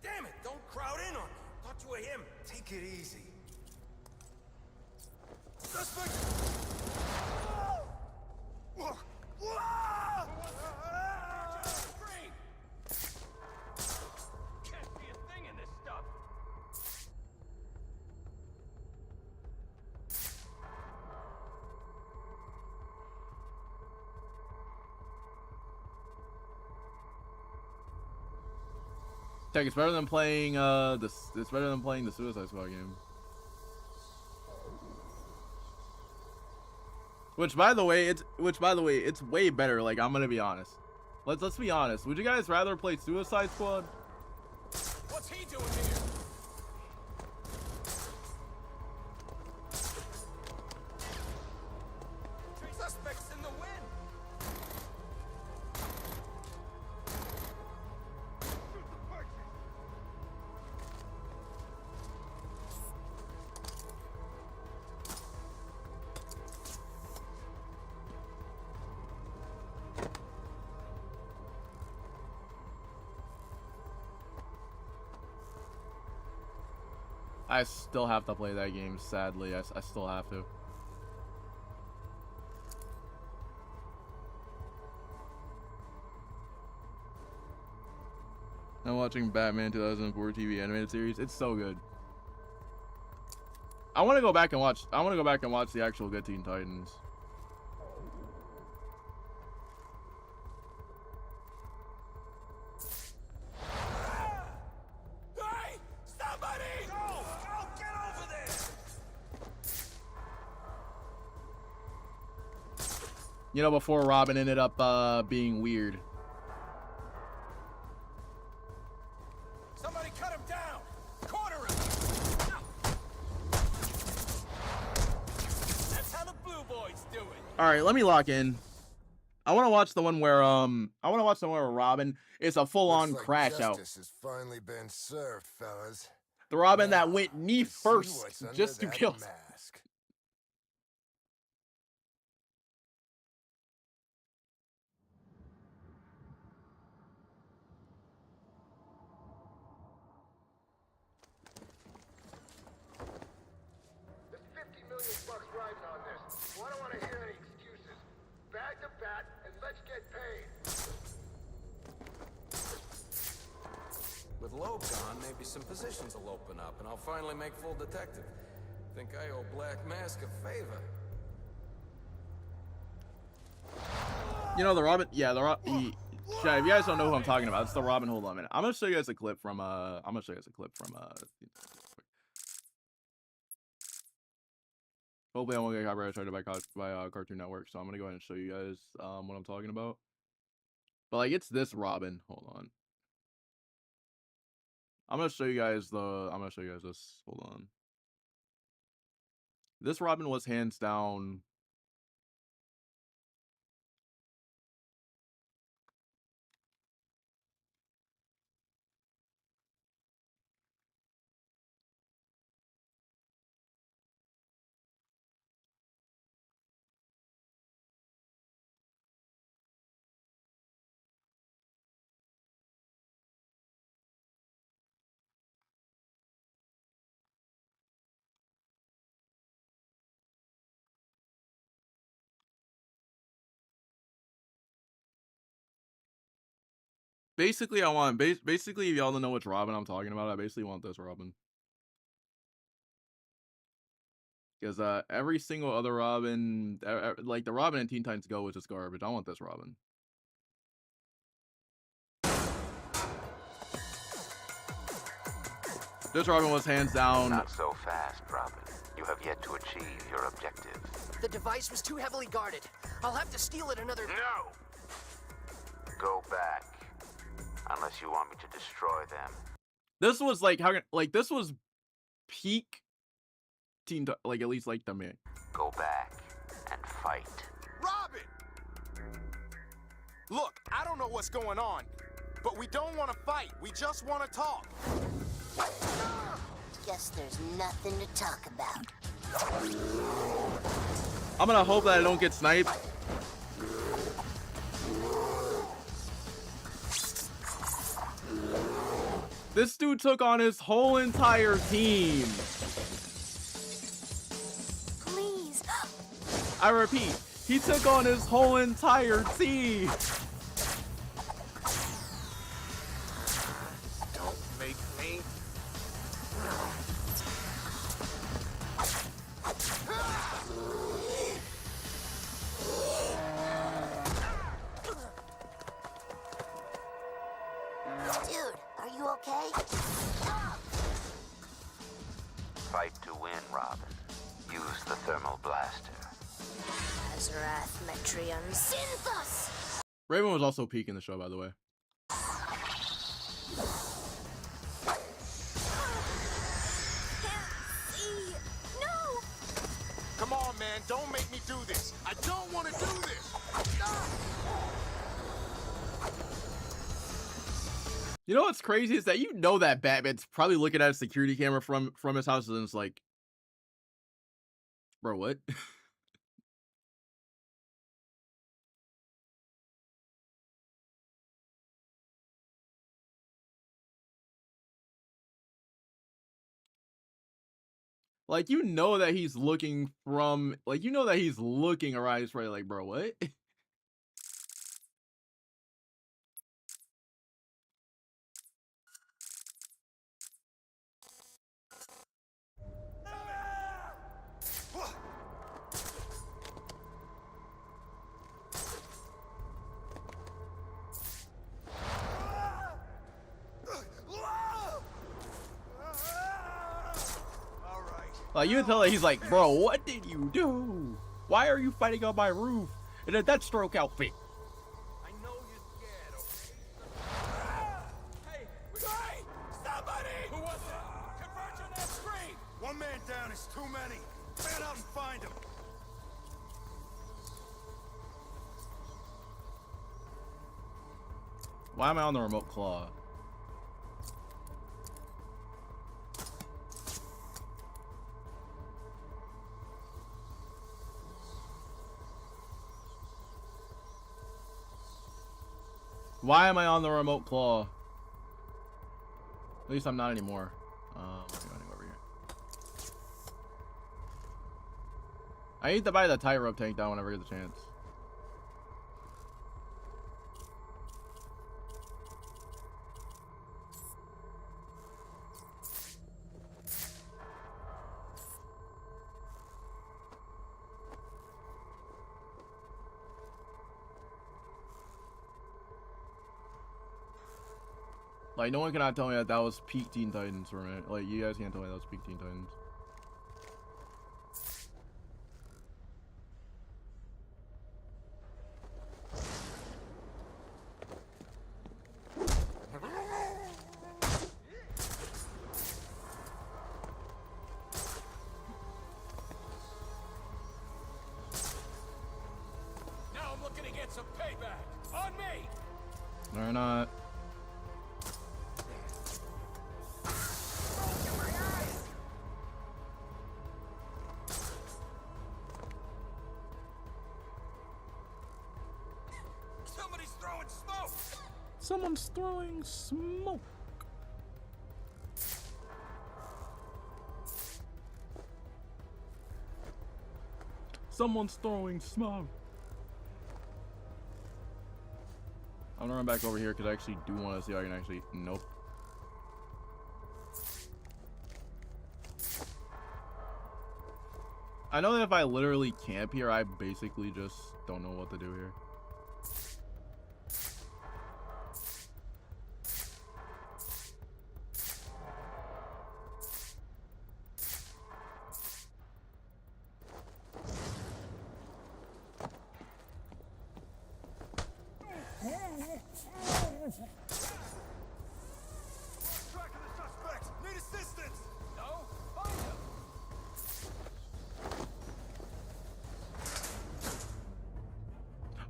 Damn it! Don't crowd in on me. Thought you were him. Take it easy. Suspect! Whoa! Whoa! Free! Can't be a thing in this stuff. Check, it's better than playing it's better than playing the Suicide Squad game. Which by the way, it's way better. Like, I'm gonna be honest. Let's be honest. Would you guys rather play Suicide Squad? What's he doing here? Suspects in the wind. I still have to play that game, sadly. I still have to. I'm watching Batman 2004 TV animated series. It's so good. I want to go back and watch the actual Good Teen Titans. Hey! Somebody! Go! Go! Get over there! You know, before Robin ended up being weird. Somebody cut him down! Corner him! That's how the Blue Boys do it! Alright, let me lock in. I want to watch the one where Robin is a full-on Looks like crash out. justice has finally been served, fellas. The Robin that Now, went knee let's see first what's under just to that kill. mask. There's 50 million bucks riding on this. Well, I don't want to hear any excuses. Bag the bat and let's get paid. With Loeb gone, maybe some positions will open up, and I'll finally make full detective. Think I owe Black Mask a favor. You know the Robin? Yeah, the Robin. If you guys don't know who I'm talking about, it's the Robin. Hold on a minute. I'm gonna show you guys a clip from. Hopefully I won't get copyright striked by Cartoon Network, so I'm gonna go ahead and show you guys what I'm talking about. But like, it's this Robin. Hold on. I'm gonna show you guys this. Hold on. This Robin was hands down. Basically, I want basically if y'all don't know which Robin I'm talking about, I basically want this Robin. Because every single other Robin, like the Robin in Teen Titans Go, was just garbage. I want this Robin. This Robin was hands down. Not so fast, Robin. You have yet to achieve your objective. The device was too heavily guarded. I'll have to steal it another... No! Go back. Unless you want me to destroy them. This was like this was peak Teen, like at least like to me. Go back and fight. Robin! Look, I don't know what's going on, but we don't want to fight. We just want to talk. Guess there's nothing to talk about. I'm gonna hope that I don't get sniped. This dude took on his whole entire team. Please. I repeat, he took on his whole entire team. Don't make me. Dude, are you okay? Fight to win, Robin. Use the thermal blaster. Azarath Metrium Synthos! Raven was also peak in the show, by the way. No! Come on, man. Don't make me do this. I don't want to do this. You know what's crazy is that you know that Batman's probably looking at a security camera from his house and it's like, bro, what? Like, you know that he's looking from, like, you know that he's looking around his right, like, bro, what? Like, you can tell that he's like, bro, what did you do? Why are you fighting on my roof in a Deathstroke outfit? I know you're scared, okay? Hey, somebody! Who was it? Converge on that screen! One man down is too many. Man out and find him. Why am I on the remote claw? Why am I on the remote claw? At least I'm not anymore. I'm going over here. I need to buy the tightrope tank down whenever I get the chance. Like, no one cannot tell me that that was peak Teen Titans for a minute. Like, you guys can't tell me that was peak Teen Titans. Now I'm looking to get some payback. On me! They're not. Somebody's throwing smoke! Someone's throwing smoke. Someone's throwing smoke. I'm gonna run back over here because I actually do want to see if I can actually. Nope. I know that if I literally camp here, I basically just don't know what to do here. Track of the suspect! Need assistance! No? Find him!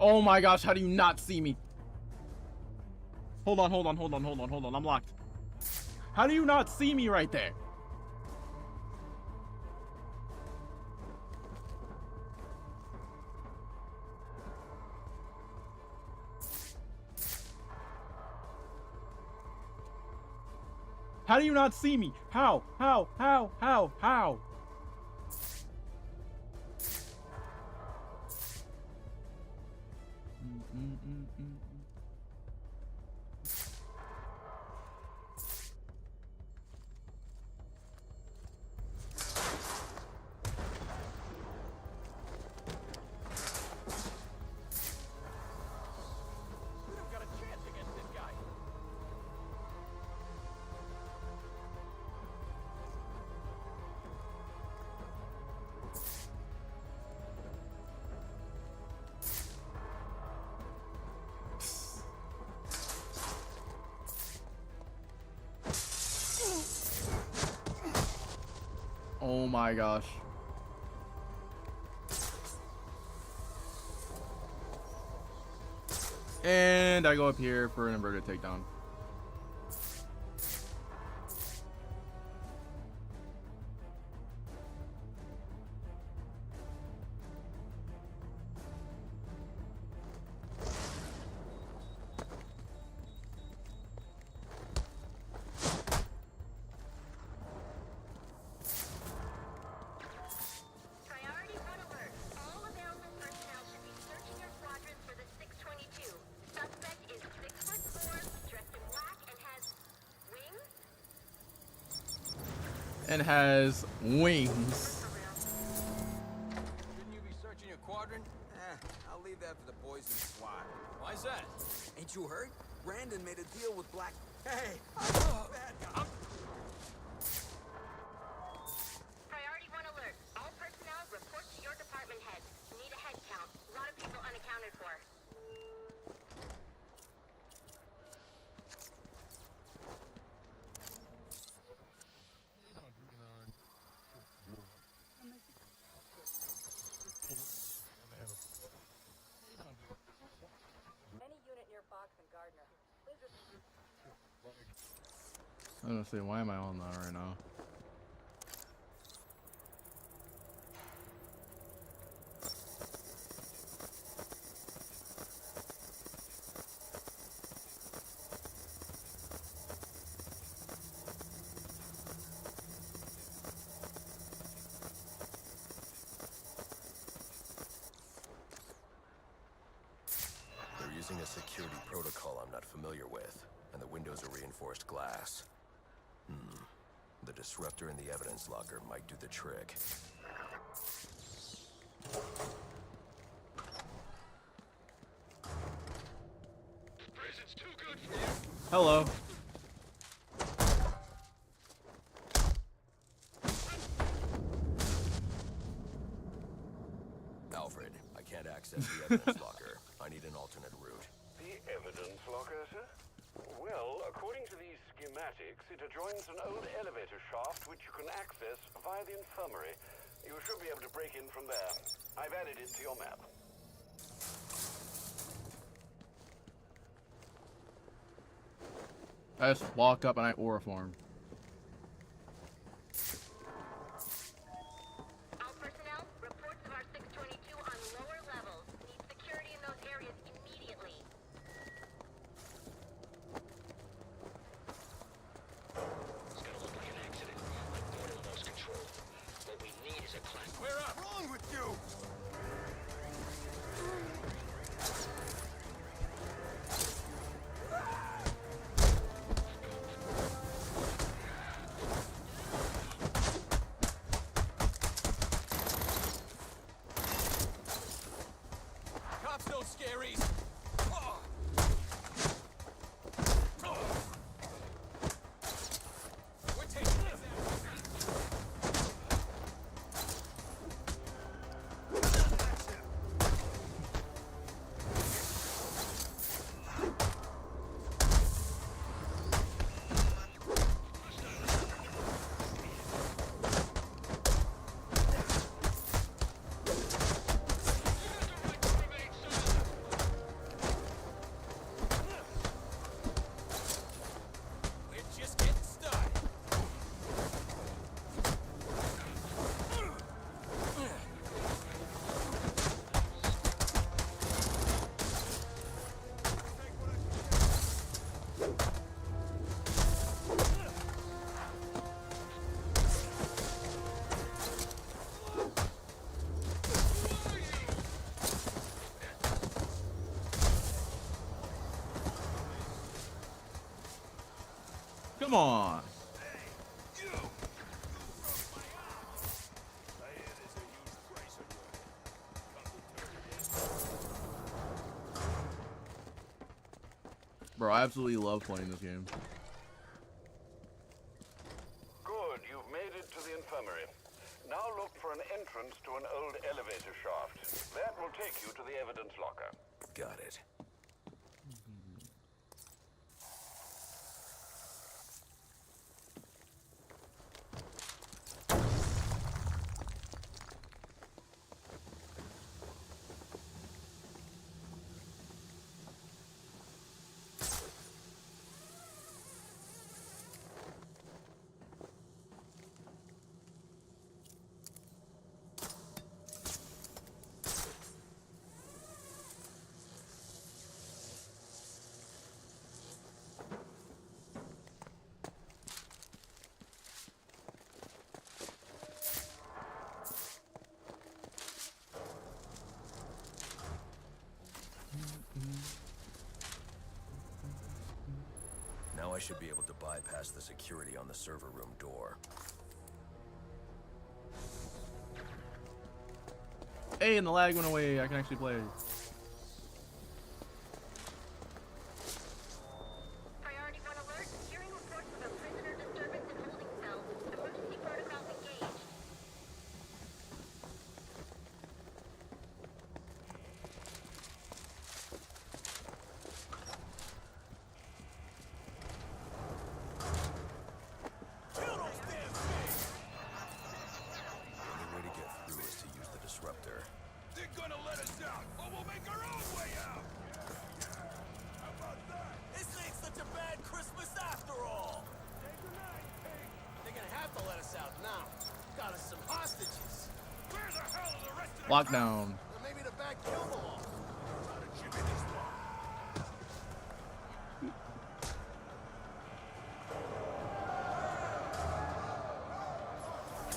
Oh my gosh, how do you not see me? Hold on, hold on, hold on, hold on, hold on. I'm locked. How do you not see me right there? How do you not see me? How? How? We don't got a chance against this guy. Oh my gosh. And I go up here for an inverted takedown. Priority run alert. All available personnel should be searching your quadrants for the 622. Suspect is 6'4", dressed in black, and has wings. And has wings. Shouldn't you be searching your quadrant? I'll leave that for the boys in SWAT. Why's that? Ain't you heard? Brandon made a deal with Black. Hey! Bad guy. Priority run alert. All personnel report to your department head. Need a head count. A lot of people unaccounted for. Any unit near Fox and Gardner, please I don't see why am I on that right now. They're using a security protocol I'm not familiar with, and the windows are reinforced glass. The disruptor in the evidence locker might do the trick. Prison's too good for you. Hello. Alfred, I can't access the evidence locker. I need an alternate route. The evidence locker, sir? Well, according to these schematics, it adjoins an old elevator shaft which you can access via the infirmary. You should be able to break in from there. I've added it to your map. I just walk up and I auriform. All personnel, reports of our 622 on lower levels. Need security in those areas immediately. It's gonna look like an accident, like Gordon lost control. What we need is a class. What's wrong with you? Cops no scaries. We're taking this out. We're just getting started. Come on. Bro, I absolutely love playing this game. Good, you've made it to the infirmary. Now look for an entrance to an old elevator shaft. That will take you to the evidence locker. Got it. Now I should be able to bypass the security on the server room door. Hey, and the lag went away. I can actually play. Priority 1 alert. Hearing reports of a prisoner disturbance in holding cell. Emergency protocols engaged. The only way to get through is to use the disruptor. They're gonna let us out, or we'll Lockdown. Maybe the back killed them all. Try to jimmy this one.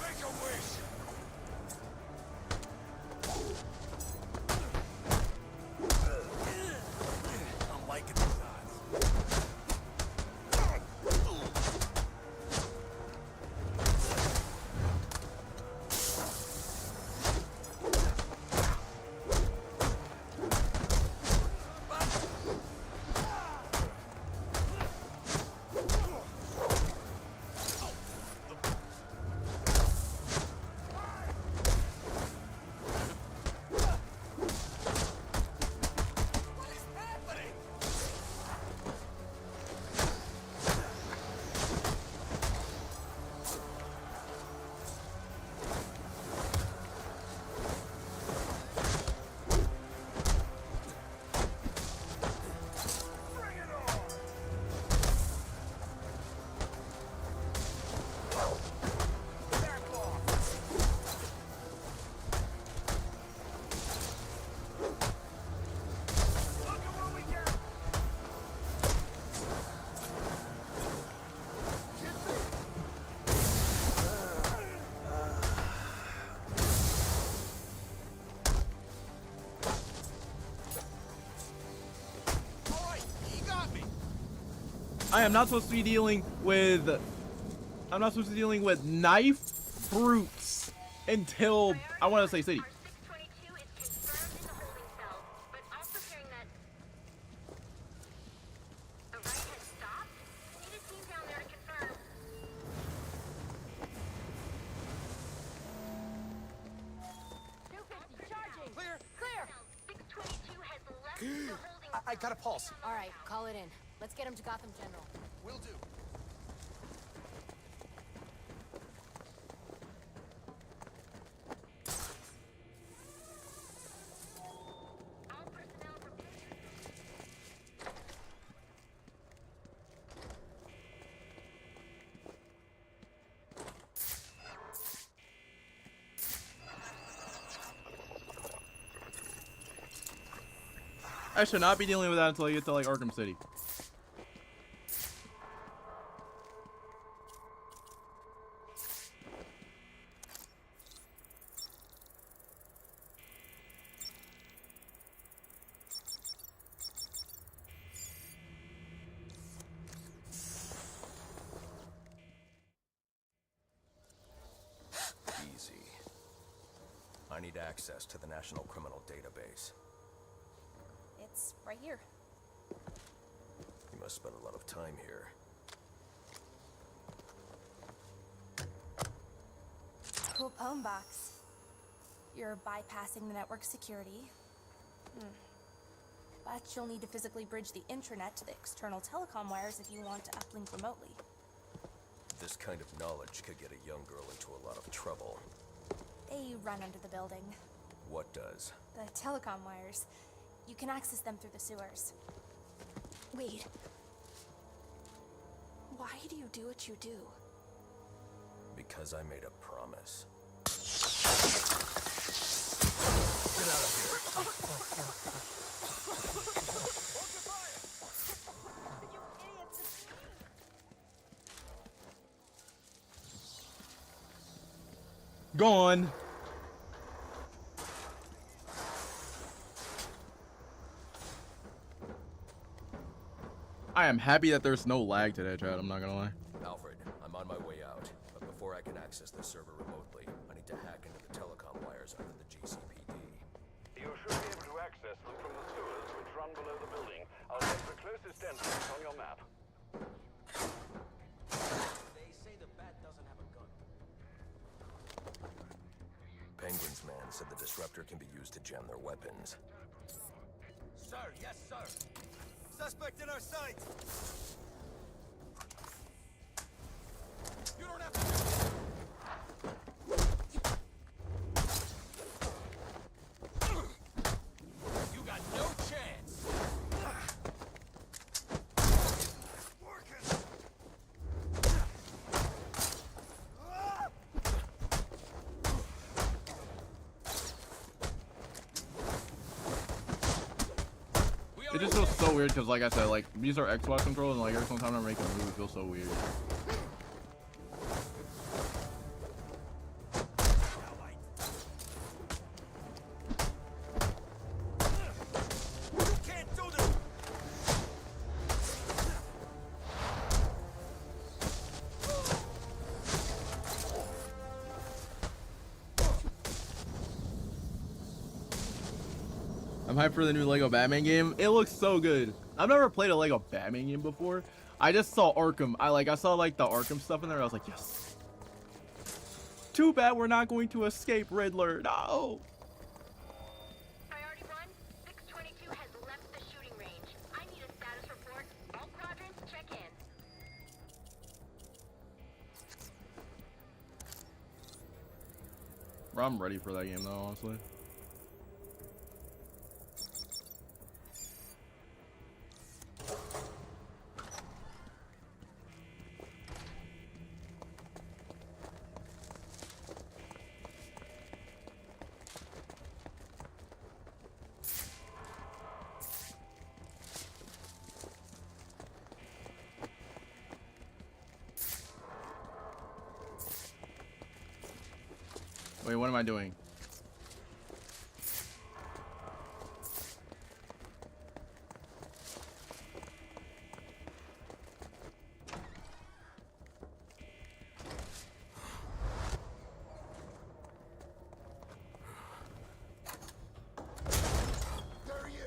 Make a wish. I'm liking the odds. I am not supposed to be dealing with. I'm not supposed to be dealing with knife brutes until I want to say city. I got a pulse. All right, call it in. Let's get him to Gotham General. Will do. I should not be dealing with that until I get to like Arkham City. Easy. I need access to the National Criminal Database. It's right here. You must spend a lot of time here. Cool poem box. You're bypassing the network security. But you'll need to physically bridge the intranet to the external telecom wires if you want to uplink remotely. This kind of knowledge could get a young girl into a lot of trouble. They run under the building. What does? The telecom wires. You can access them through the sewers. Wait. Why do you do what you do? Because I made a promise. Get out of here. Gone. I am happy that there's no lag today, Chad. I'm not gonna lie. Alfred, I'm on my way out. But before I can access the server remotely, I need to hack into the telecom wires under the GCPD. You should be able to access them from the sewers which run below the building. I'll take the closest entrance on your map. They say the bat doesn't have a gun. Penguin's man said the disruptor can be used to jam their weapons. Sir, yes, sir. Suspect in our sights. You don't have to You got no chance. It just feels so weird because, like I said, like these are Xbox controls, and like every time I make a move, it feels so weird. I'm hyped for the new Lego Batman game. It looks so good. I've never played a Lego Batman game before. I just saw Arkham. I saw like the Arkham stuff in there. I was like, yes. Too bad we're not going to escape Riddler. No. Priority 1, 622 has left the shooting range. I need a status report. All quadrants, check in. Bro, I'm ready for that game though, honestly. Wait, what am I doing? There he is.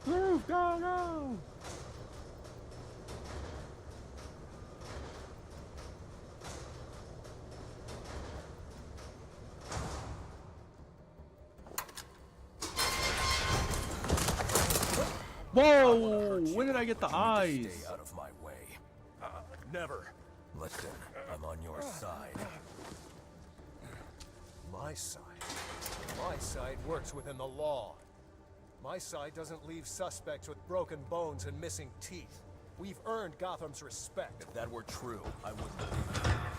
Move, go, go! Whoa! When did I get the eyes? Stay out of my way. Never. Listen, I'm on your side. My side? My side works within the law. My side doesn't leave suspects with broken bones and missing teeth. We've earned Gotham's respect. If that were true, I wouldn't believe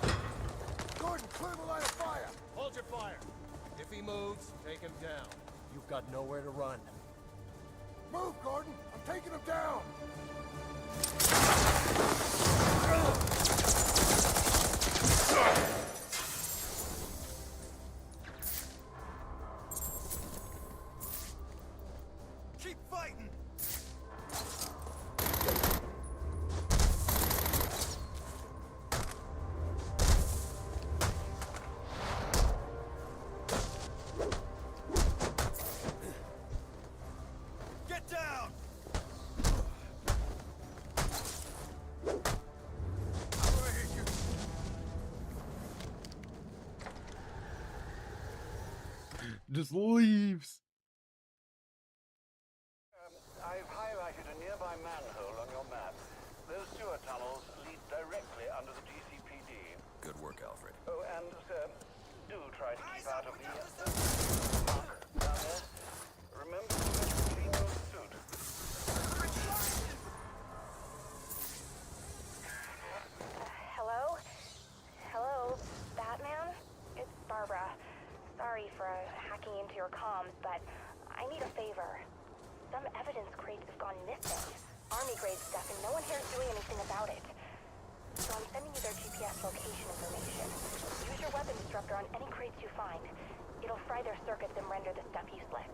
it. Gordon, clear the line of fire. Hold your fire. If he moves, take him down. You've got nowhere to run. Move, Gordon. I'm taking him down. Keep fighting. Get down. Just leaves. I've highlighted a nearby manhole on your map. Those sewer tunnels lead directly under the GCPD. Good work, Alfred. Oh, and, sir, do try to keep out of the muck down there. Remember to clean your suit. Hello? Hello? Batman? It's Barbara. Sorry for hacking into your comms, but I need a favor. Some evidence crates have gone missing. Army-grade stuff, and no one here is doing anything about it. So I'm sending you their GPS location information. Use your weapon disruptor on any crates you find. It'll fry their circuits and render the stuff useless.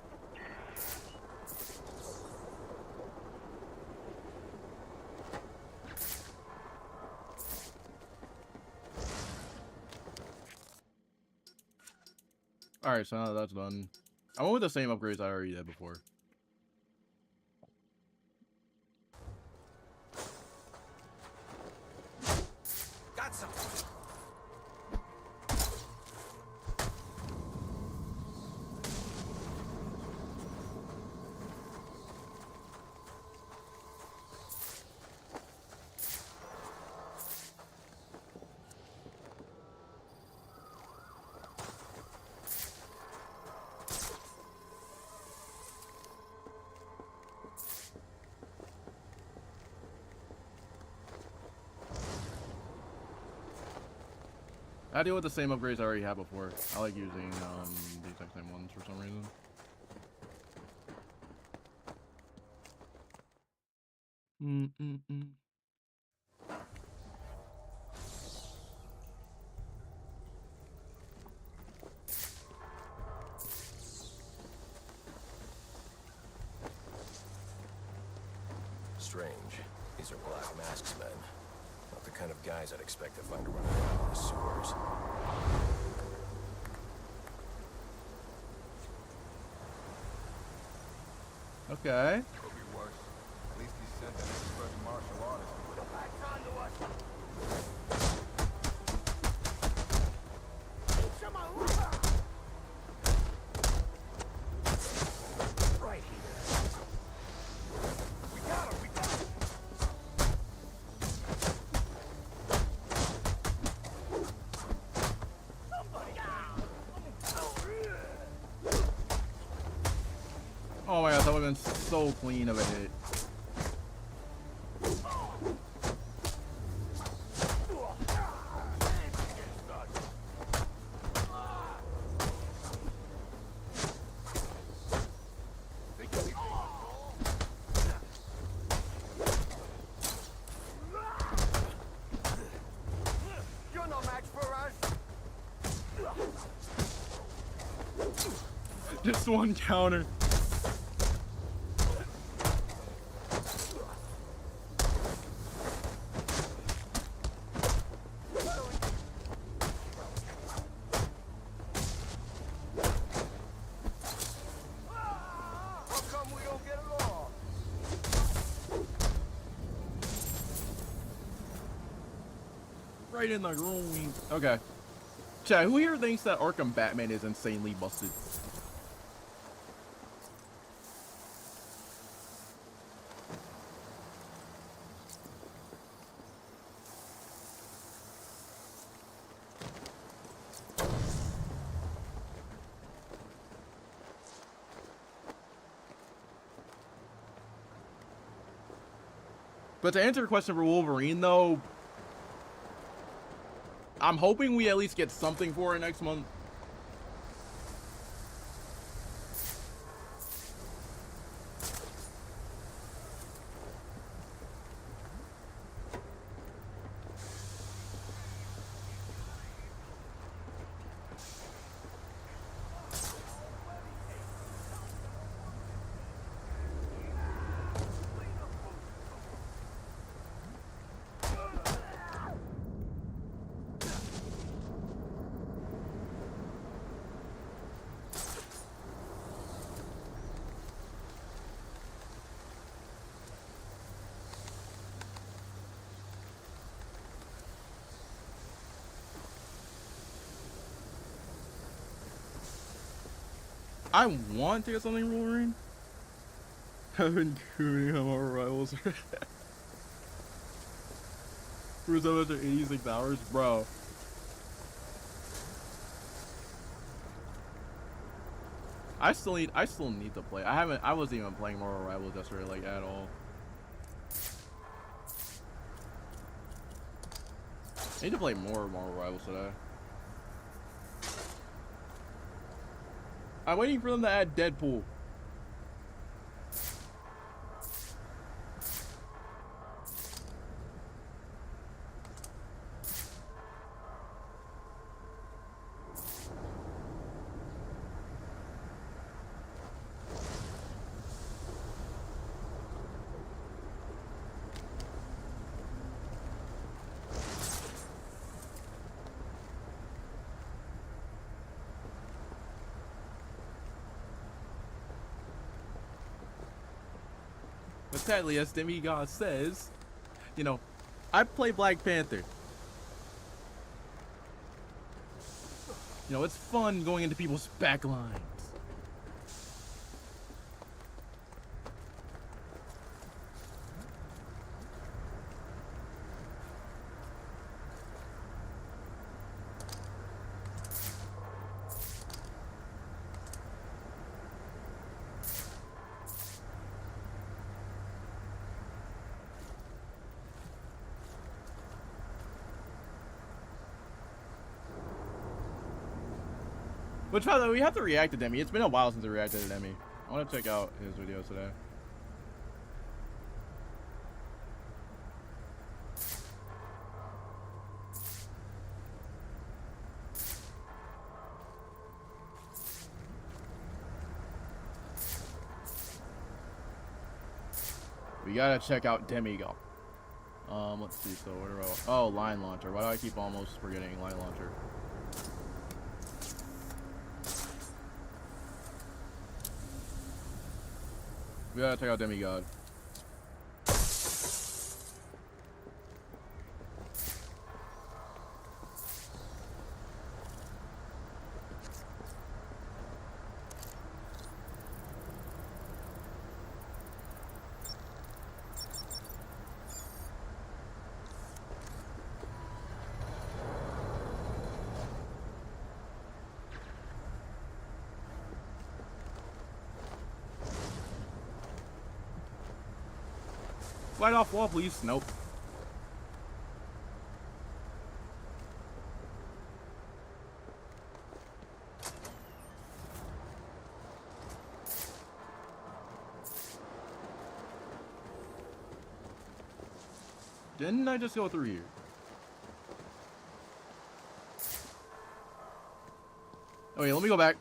Alright, so now that that's done. I went with the same upgrades I already did before. Got something. I deal with the same upgrades I already had before. I like using the exact same ones for some reason. Strange. These are Black Mask's men. Not the kind of guys I'd expect to find running around in the sewers. Okay. Could be worse. At least he sent an expert martial artist. Right here. We got him. We got him. Oh my god, that would have been so clean of a hit. You're no match for us. Just one counter. How come we don't get along? Right in the groin. Okay. Chat, who here thinks that Arkham Batman is insanely busted? But to answer your question for Wolverine, though, I'm hoping we at least get something for it next month. I want to get something Wolverine. I've been cooning how our rivals are. For so much 86 hours, bro. I still need to play. I wasn't even playing Mortal Rivals yesterday like at all. I need to play more Mortal Rivals today. I'm waiting for them to add Deadpool. But sadly, as Demigod says, you know, I play Black Panther. You know, it's fun going into people's back lines. Which, by the way, we have to react to Demi. It's been a while since we reacted to Demi. I want to check out his videos today. We gotta check out Demi-Go. Let's see. So where do I? Oh, line launcher. Why do I keep almost forgetting line launcher? We gotta check out Demigod. Slide off wall, please. Nope. Didn't I just go through here? Oh wait, let me go back.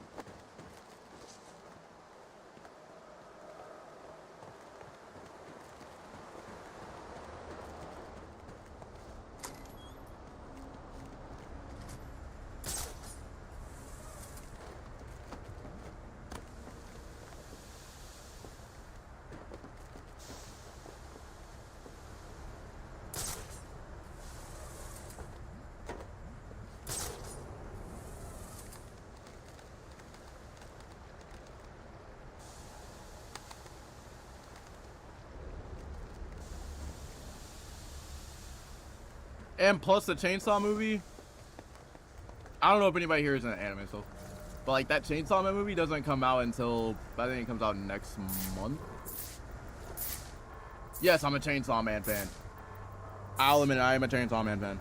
And plus the Chainsaw movie, I don't know if anybody here is an anime, so, but like that Chainsaw Man movie doesn't come out until, I think it comes out next month. Yes, I'm a Chainsaw Man fan. I'll admit I am a Chainsaw Man fan.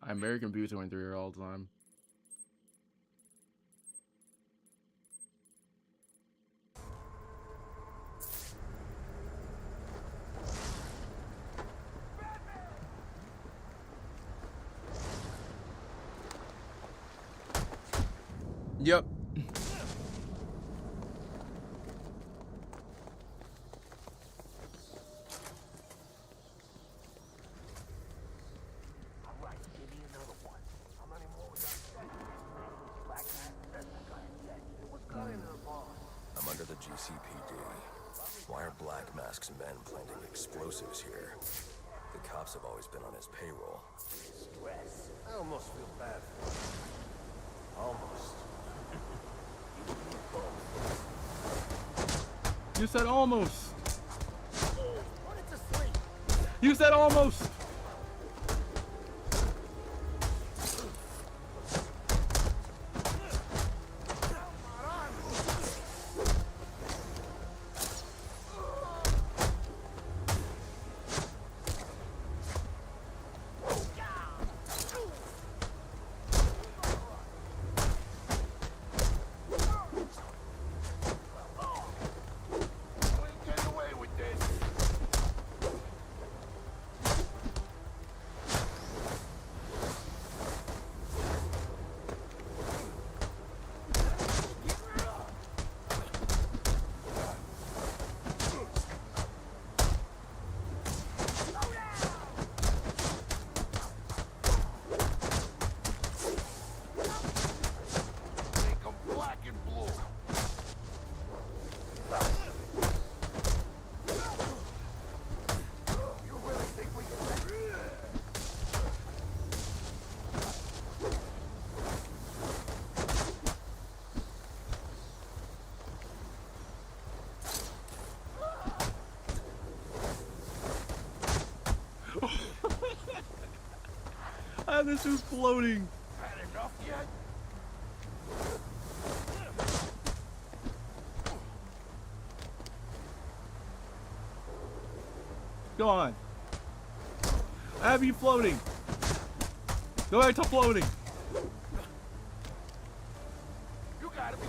I'm very confused 23-year all the time. Yep. I'm under the GCPD. Why are Black Mask's men planting explosives here? The cops have always been on his payroll. Stress. I almost feel bad for him. Almost. You said almost. You said almost. god, this dude's floating. Had enough yet? Go on. I have you floating. Go back to floating. You gotta be.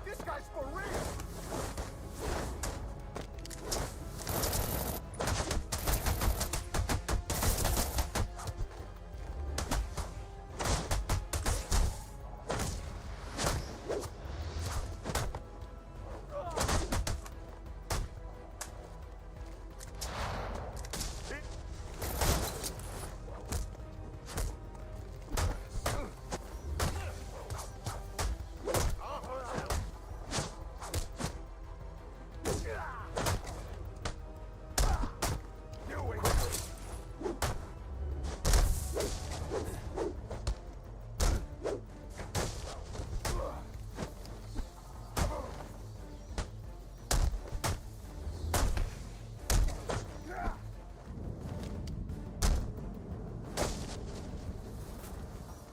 This guy's for real!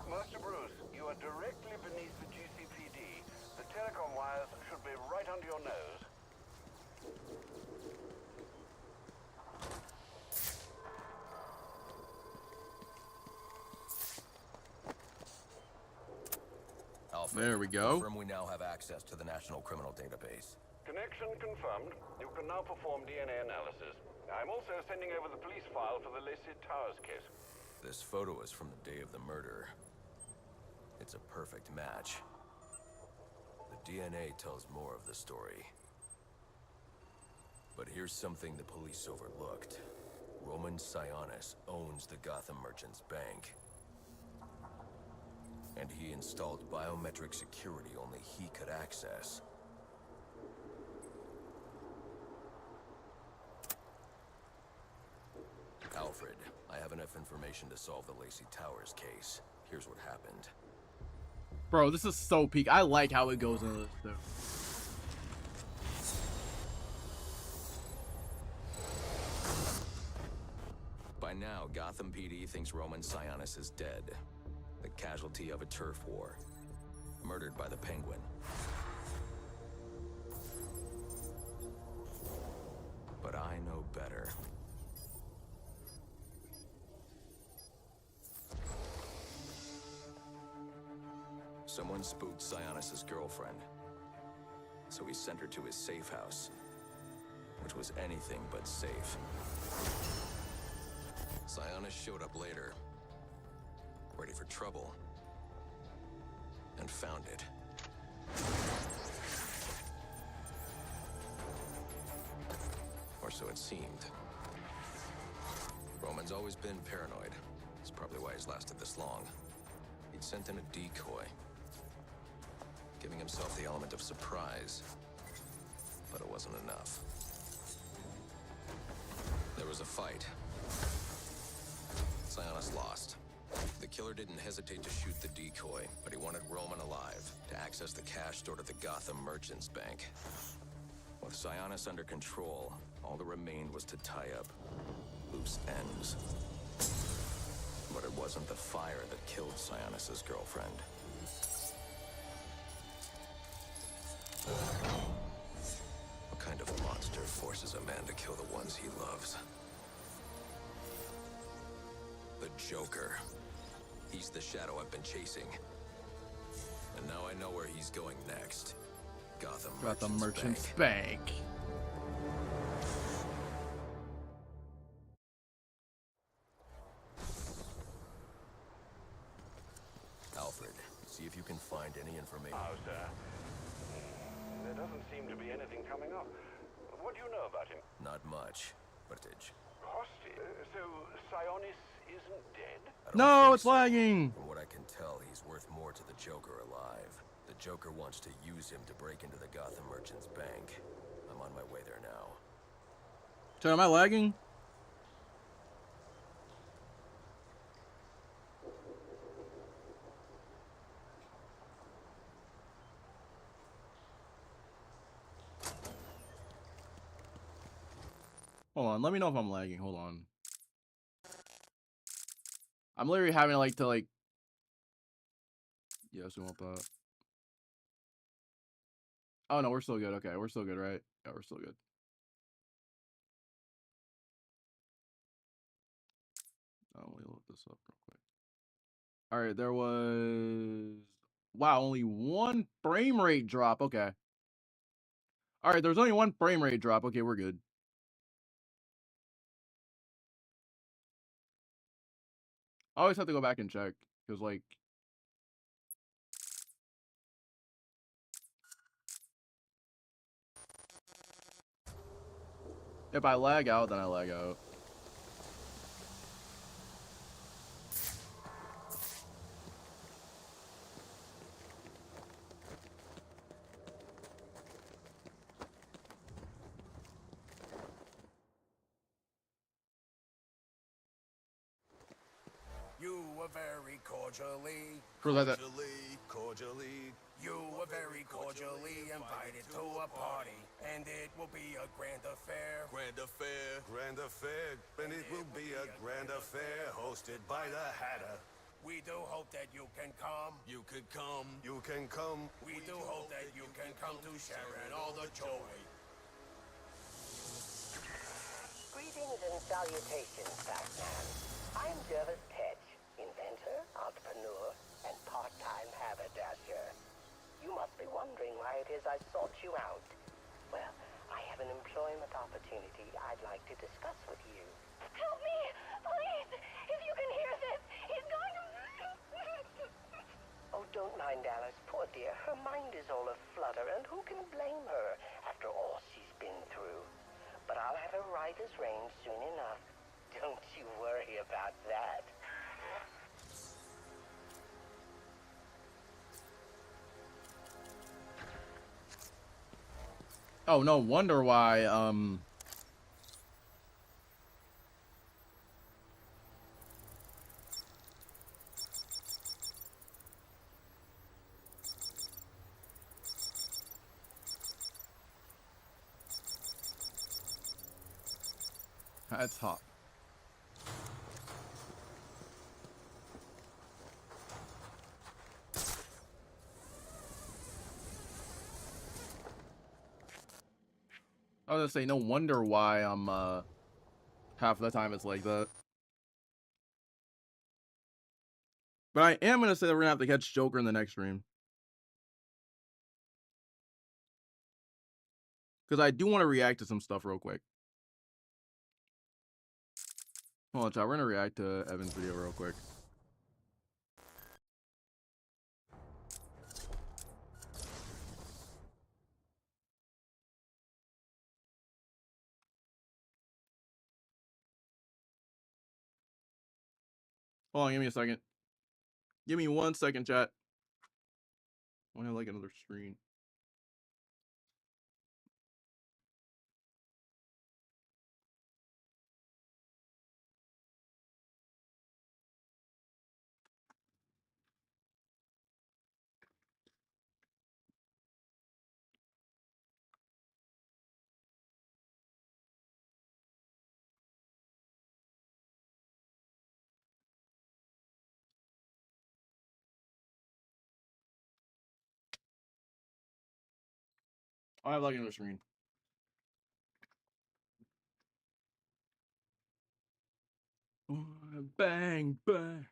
Master Bruce, you are directly beneath the GCPD. The telecom wires should be right under your nose. Alfred, There we go. confirm we now have access to the National Criminal Database. Connection confirmed. You can now perform DNA analysis. I'm also sending over the police file for the Lacey Towers case. This photo is from the day of the murder. It's a perfect match. The DNA tells more of the story. But here's something the police overlooked. Roman Sionis owns the Gotham Merchants Bank. And he installed biometric security only he could access. Alfred, I have enough information to solve the Lacey Towers case. Here's what happened. Bro, this is so peak. I like how it goes into this though. By now, Gotham PD thinks Roman Sionis is dead. The casualty of a turf war. Murdered by the Penguin. But I know better. Someone spooked Sionis' girlfriend. So he sent her to his safe house. Which was anything but safe. Sionis showed up later. Ready for trouble. And found it. Or so it seemed. Roman's always been paranoid. That's probably why he's lasted this long. He'd sent in a decoy. Giving himself the element of surprise. But it wasn't enough. There was a fight. Sionis lost. The killer didn't hesitate to shoot the decoy, but he wanted Roman alive to access the cash stored at the Gotham Merchants Bank. With Sionis under control, all that remained was to tie up loose ends. But it wasn't the fire that killed Sionis' girlfriend. What kind of monster forces a man to kill the ones he loves? The Joker. He's the shadow I've been chasing. And now I know where he's going next. Gotham Merchants Bank. Alfred, see if you can find any information. Oh, sir. There doesn't seem to be anything coming up. What do you know about him? Not much. Hostage. Hostage? So Sionis isn't dead? No, it's lagging. From what I can tell, he's worth more to the Joker alive. The Joker wants to use him to break into the Gotham Merchant's bank. I'm on my way there now. So am I lagging? Hold on, let me know if I'm lagging. Hold on. I'm literally having like to like. Yes, we want that. Oh no, we're still good. Okay, we're still good, right? Yeah, we're still good. Let me look this up real quick. All right, there was. Wow, only one frame rate drop. Okay. All right, there's only one frame rate drop. Okay, we're good. I always have to go back and check because like. If I lag out, then I lag out. You were very cordially, cordially. You were very cordially invited to a party, and it will be a grand affair. Grand affair. Grand affair. And it will be a grand affair hosted by the Hatter. We do hope that you can come. You could come. You can come. We do hope that you can come to share in all the joy. Greetings and salutations, Batman. I'm Jervis Tetch, inventor, entrepreneur, and part-time haberdasher. You must be wondering why it is I sought you out. Well, I have an employment opportunity I'd like to discuss with you. Help me! Please! If you can hear this, he's going to... Oh, don't mind Alice. Poor dear. Her mind is all aflutter, and who can blame her after all she's been through? But I'll have her right as rain soon enough. Don't you worry about that. Oh, no wonder why, That's hot. I was gonna say, no wonder why I'm, half the time it's like that. But I am gonna say that we're gonna have to catch Joker in the next stream. Because I do want to react to some stuff real quick. Hold on, chat. We're gonna react to Evan's video real quick. Hold on, give me a second. Give me 1 second, chat. I want to like another screen. I have like another screen. Bang, bang.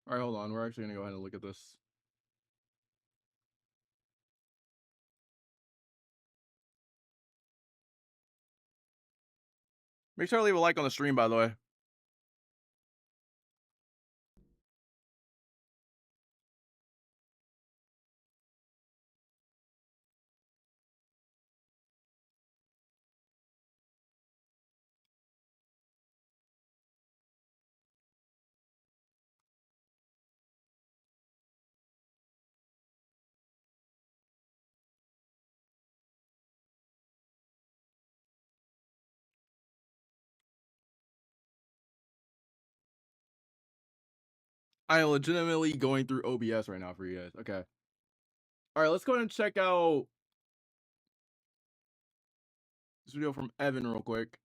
All right, hold on. We're actually gonna go ahead and look at this. Make sure to leave a like on the stream, by the way. I am legitimately going through OBS right now for you guys. Okay. All right, let's go ahead and check out this video from Evan real quick.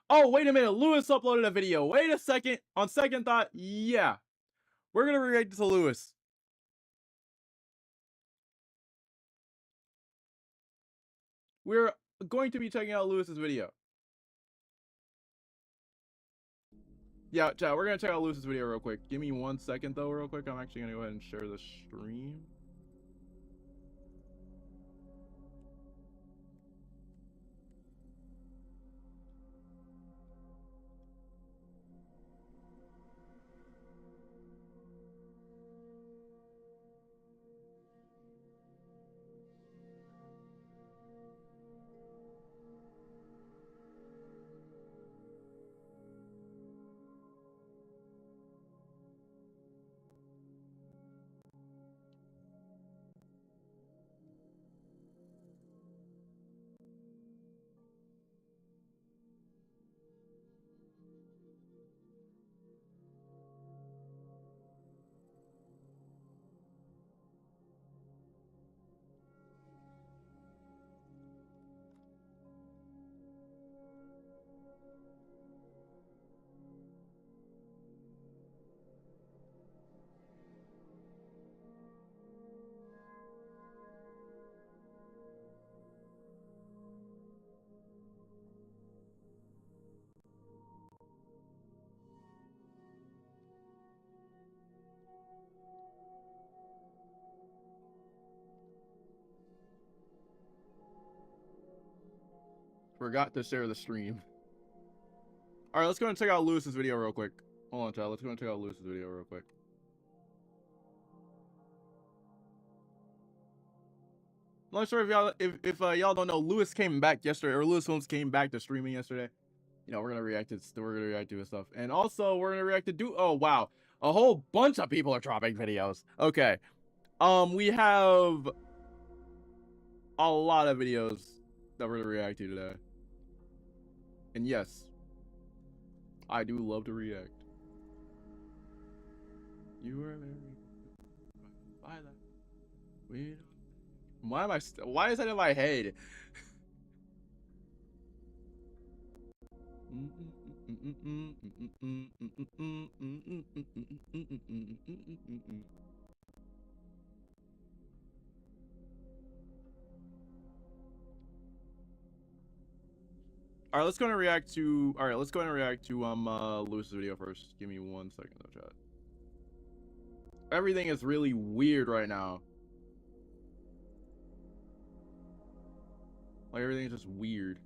Oh, wait a minute. Lewis uploaded a video. Wait a second. On second thought, yeah. We're going to react to Lewis. We're going to be checking out Lewis's video. Yeah, chat, we're going to check out Lewis's video real quick. Give me 1 second, though, real quick. I'm actually going to go ahead and share the stream. Forgot to share the stream. All right, let's go and check out Lewis's video real quick. Hold on, chat. Let's go and check out Lewis's video real quick. I'm not sure if y'all y'all don't know, Lewis came back yesterday, or Lewis Films came back to streaming yesterday. You know, we're gonna react to his stuff, and also we're gonna react to oh wow, a whole bunch of people are dropping videos. Okay, we have a lot of videos that we're gonna react to today, and yes, I do love to react. You are very by that. We why is that in my head? All right, let's go and react to Lewis's video first. Give me 1 second though, chat. Everything is really weird right now. Like, everything is just weird.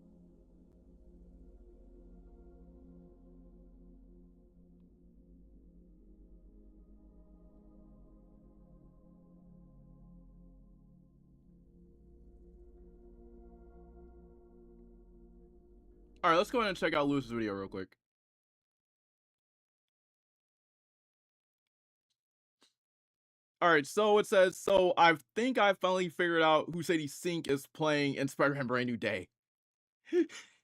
All right, let's go ahead and check out Lewis's video real quick. All right, so it says, so I think I finally figured out who Sadie Sink is playing in Spider-Man Brand New Day.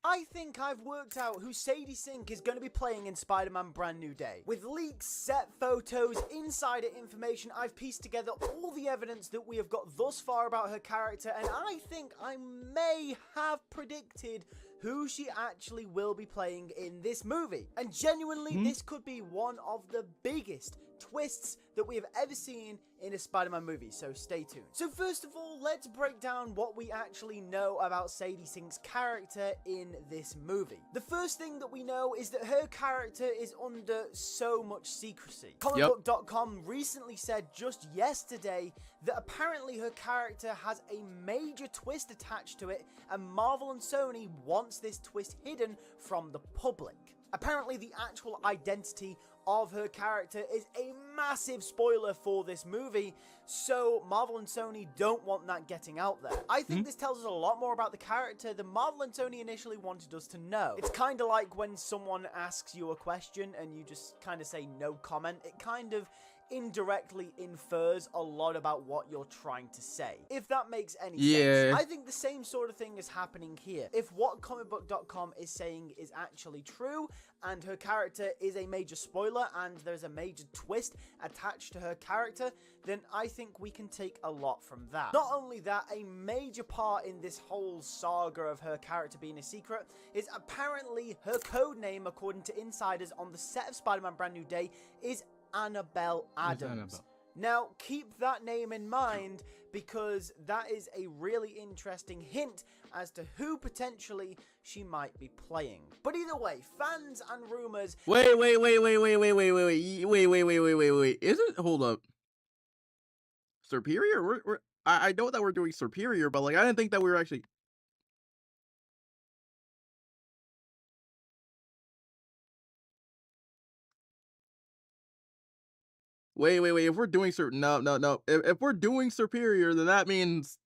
I think I've worked out who Sadie Sink is going to be playing in Spider-Man Brand New Day. With leaks, set photos, insider information, I've pieced together all the evidence that we have got thus far about her character, and I think I may have predicted who she actually will be playing in this movie. And genuinely, this could be one of the biggest twists that we have ever seen in a Spider-Man movie, so stay tuned. So first of all, let's break down what we actually know about Sadie Sink's character in this movie. The first thing that we know is that her character is under so much secrecy. Comicbook.com recently said just yesterday that apparently her character has a major twist attached to it, and Marvel and Sony wants this twist hidden from the public. Apparently the actual identity of her character is a massive spoiler for this movie, so Marvel and Sony don't want that getting out there. I think this tells us a lot more about the character than Marvel and Sony initially wanted us to know. It's kind of like when someone asks you a question and you just kind of say no comment. It kind of indirectly infers a lot about what you're trying to say, if that makes any sense. I think the same sort of thing is happening here. If what comicbook.com is saying is actually true, and her character is a major spoiler, and there's a major twist attached to her character, then I think we can take a lot from that. Not only that, a major part in this whole saga of her character being a secret is apparently her code name, according to insiders on the set of Spider-Man Brand New Day, is Annabelle Adams. Now, keep that name in mind, because that is a really interesting hint as to who potentially she might be playing. But either way, fans and rumors... Wait. Isn't... Hold up. Superior? I know that we're doing Superior, but, like, I didn't think that we were actually... Wait. If we're doing no. If we're doing Superior, then that means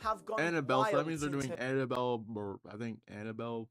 have gone Annabelle. So that wild means they're doing since Annabelle. I think Annabelle.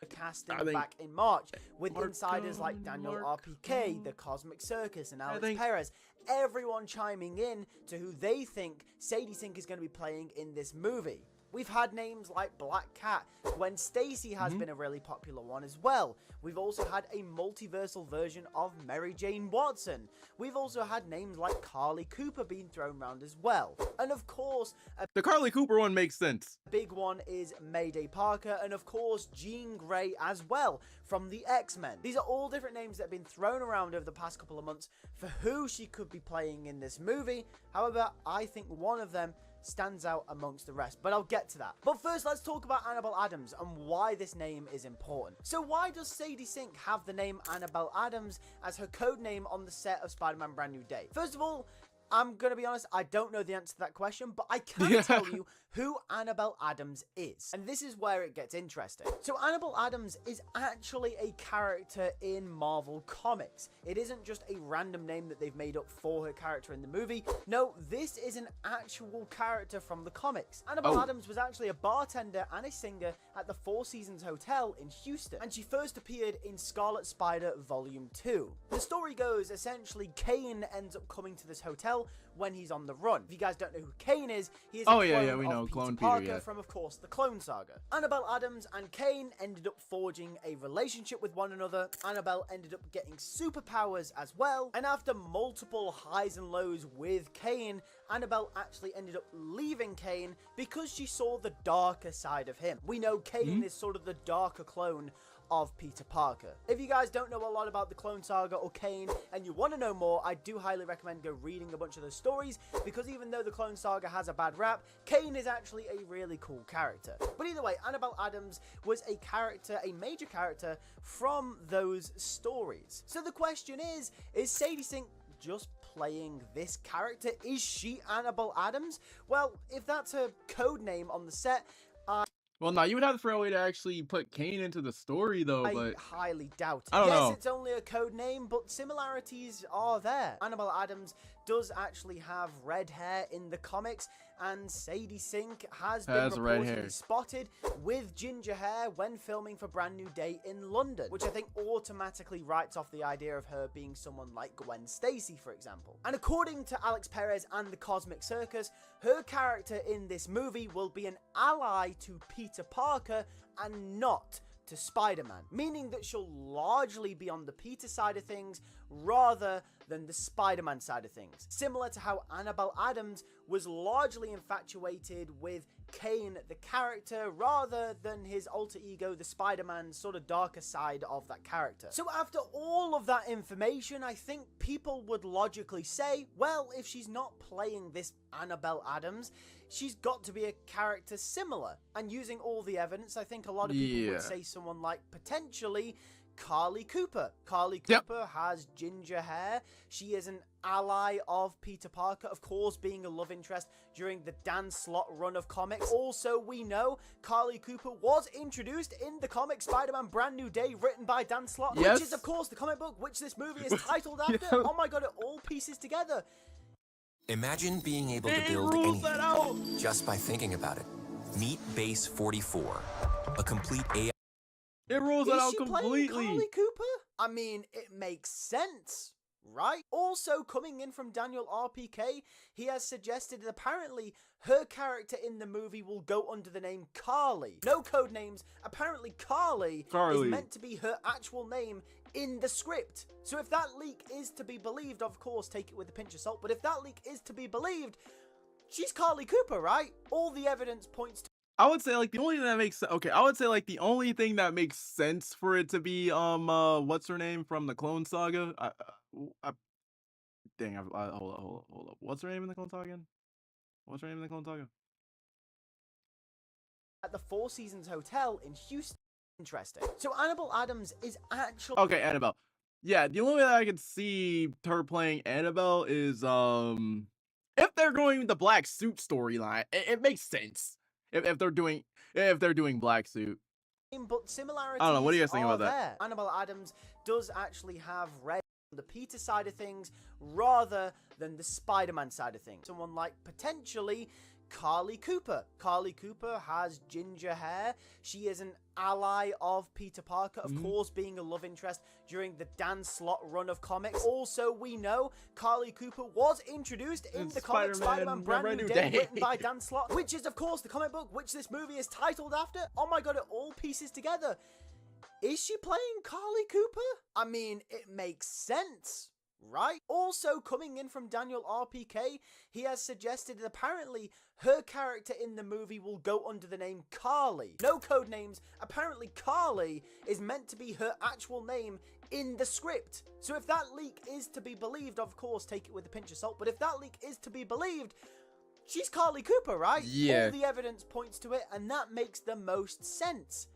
Casting back in March with insiders like Daniel RPK, the Cosmic Circus, and Alex Perez. Everyone chiming in to who they think Sadie Sink is going to be playing in this movie. We've had names like Black Cat. Gwen Stacy has been a really popular one as well. We've also had a multiversal version of Mary Jane Watson. We've also had names like Carly Cooper being thrown around as well. And of course, the Carly Cooper one makes sense. A big one is Mayday Parker, and of course Jean Grey as well from the X-Men. These are all different names that have been thrown around over the past couple of months for who she could be playing in this movie. However, I think one of them stands out amongst the rest, but I'll get to that. But first, let's talk about Annabelle Adams and why this name is important. So why does Sadie Sink have the name Annabelle Adams as her code name on the set of Spider-Man Brand New Day? First of all, I'm gonna be honest, I don't know the answer to that question, but I can tell you who Annabelle Adams is. And this is where it gets interesting. So Annabelle Adams is actually a character in Marvel Comics. It isn't just a random name that they've made up for her character in the movie. No, this is an actual character from the comics. Annabelle Adams was actually a bartender and a singer at the Four Seasons Hotel in Houston, and she first appeared in Scarlet Spider Volume 2. The story goes, essentially, Kane ends up coming to this hotel when he's on the run. If you guys don't know who Kane is, he is a clone we of know Peter Clone Parker Peter, from, of course, the Clone Saga. Annabelle Adams and Kane ended up forging a relationship with one another. Annabelle ended up getting superpowers as well, and after multiple highs and lows with Kane, Annabelle actually ended up leaving Kane because she saw the darker side of him. We know Kane is sort of the darker clone of Peter Parker. If you guys don't know a lot about the Clone Saga or Kane and you want to know more, I do highly recommend go reading a bunch of those stories, because even though the Clone Saga has a bad rap, Kane is actually a really cool character. But either way, Annabelle Adams was a character, a major character from those stories. So the question is Sadie Sink just playing this character? Is she Annabelle Adams? Well, if that's her code name on the set, well, no, you would have to figure out a way to actually put Kane into the story, though, but... I highly doubt it. I don't know. Yes, it's only a code name, but similarities are there. Annabelle Adams does actually have red hair in the comics, and Sadie Sink has been reportedly spotted with ginger hair when filming for Brand New Day in London, which I think automatically writes off the idea of her being someone like Gwen Stacy, for example. And according to Alex Perez and the Cosmic Circus, her character in this movie will be an ally to Peter Parker and not to Spider-Man, meaning that she'll largely be on the Peter side of things rather than the Spider-Man side of things, similar to how Annabelle Adams was largely infatuated with Kane, the character, rather than his alter ego, the Spider-Man sort of darker side of that character. So after all of that information, I think people would logically say, well, if she's not playing this Annabelle Adams, she's got to be a character similar. And using all the evidence, I think a lot of people would say someone like potentially Carly Cooper. Carly Cooper has ginger hair. She is an ally of Peter Parker, of course, being a love interest during the Dan Slott run of comics. Also, we know Carly Cooper was introduced in the comic Spider-Man Brand New Day, written by Dan Slott, which is, of course, the comic book which this movie is titled after. Oh my god, it all pieces together. Imagine being able to build anything just by thinking about it. Meet Base 44, a complete AI. It rules it out completely. Carly Cooper? I mean, it makes sense, right? Also, coming in from Daniel RPK, he has suggested that apparently her character in the movie will go under the name Carly. No code names. Apparently, Carly is meant to be her actual name in the script. So if that leak is to be believed, of course, take it with a pinch of salt, but if that leak is to be believed, she's Carly Cooper, right? All the evidence points to... I would say, like, the only thing that makes I would say, like, the only thing that makes sense for it to be what's her name from the Clone Saga? Hold up. What's her name in the Clone Saga again? What's her name in the Clone Saga? At the Four Seasons Hotel in Houston. Interesting. So Annabelle Adams is actually... Okay, Annabelle. Yeah, the only way that I could see her playing Annabelle is if they're going the black suit storyline. It makes sense. If they're doing black suit. But similarities I don't know. What do you guys think about that? There. Annabelle Adams does actually have red on the Peter side of things rather than the Spider-Man side of things. Someone like potentially Carly Cooper. Carly Cooper has ginger hair. She is an ally of Peter Parker, of course, being a love interest during the Dan Slott run of comics. Also, we know Carly Cooper was introduced in the comic Spider-Man Brand New Day, written by Dan Slott, which is, of course, the comic book which this movie is titled after. Oh my god, it all pieces together. Is she playing Carly Cooper? I mean, it makes sense, right? Also, coming in from Daniel RPK, he has suggested that apparently her character in the movie will go under the name Carly. No code names. Apparently, Carly is meant to be her actual name in the script. So if that leak is to be believed, of course, take it with a pinch of salt, but if that leak is to be believed, she's Carly Cooper, right? Yeah. All the evidence points to it, and that makes the most sense.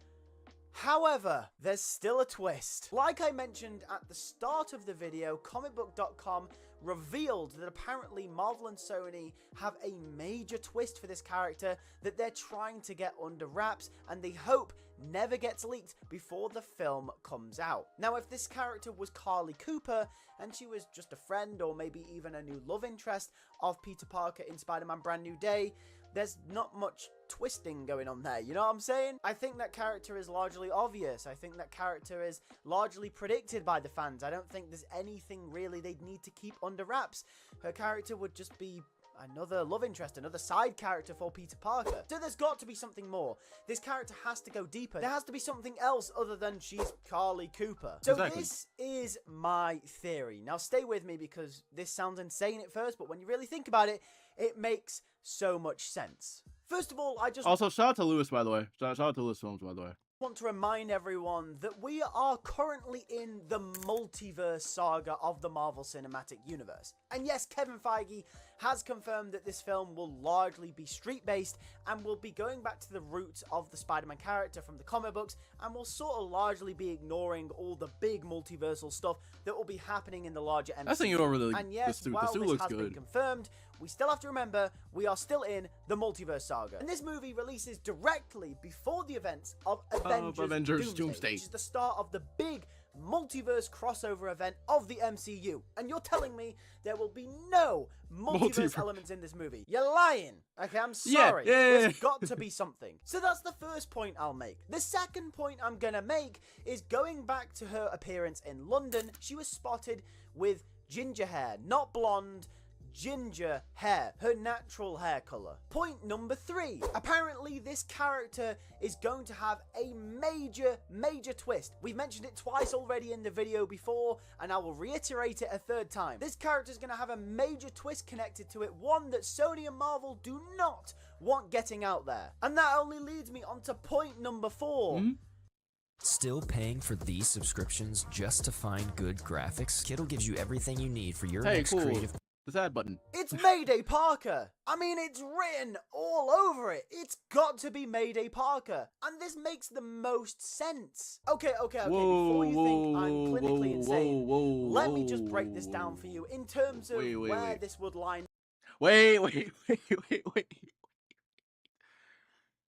However, there's still a twist. Like I mentioned at the start of the video, comicbook.com revealed that apparently Marvel and Sony have a major twist for this character that they're trying to get under wraps, and they hope never gets leaked before the film comes out. Now, if this character was Carly Cooper, and she was just a friend or maybe even a new love interest of Peter Parker in Spider-Man Brand New Day, there's not much twisting going on there, you know what I'm saying? I think that character is largely obvious. I think that character is largely predicted by the fans. I don't think there's anything really they'd need to keep under wraps. Her character would just be another love interest, another side character for Peter Parker. So there's got to be something more. This character has to go deeper. There has to be something else other than she's Carly Cooper. So this is my theory. Now stay with me because this sounds insane at first, but when you really think about it, it makes so much sense. First of all, I just... Also, shout out to Lewis, by the way. Shout out to Lewis Films, by the way. Want to remind everyone that we are currently in the multiverse saga of the Marvel Cinematic Universe. And yes, Kevin Feige has confirmed that this film will largely be street-based and will be going back to the roots of the Spider-Man character from the comic books, and will sort of largely be ignoring all the big multiversal stuff that will be happening in the larger MCU. I think you over the And yes, suit. while The suit this looks has been good. confirmed, we still have to remember we are still in the multiverse saga. And this movie releases directly before the events of Avengers Doomsday, which is the start of the big multiverse crossover event of the MCU. And you're telling me there will be no multiverse elements in this movie? You're lying. Okay, I'm sorry. There's got to be something. So that's the first point I'll make. The second point I'm gonna make is going back to her appearance in London. She was spotted with ginger hair, not blonde, ginger hair, her natural hair color. Point number 3. Apparently this character is going to have a major twist. We've mentioned it twice already in the video before, and I will reiterate it a third time. This character is going to have a major twist connected to it, one that Sony and Marvel do not want getting out there. And that only leads me on to point number 4. Still paying for these subscriptions just to find good graphics? Kittle gives you everything you need for your next creative... This ad button. It's Mayday Parker. I mean, it's written all over it. It's got to be Mayday Parker. And this makes the most sense. Okay. Before you think I'm clinically insane, let me just break this down for you in terms of where this would line. Wait.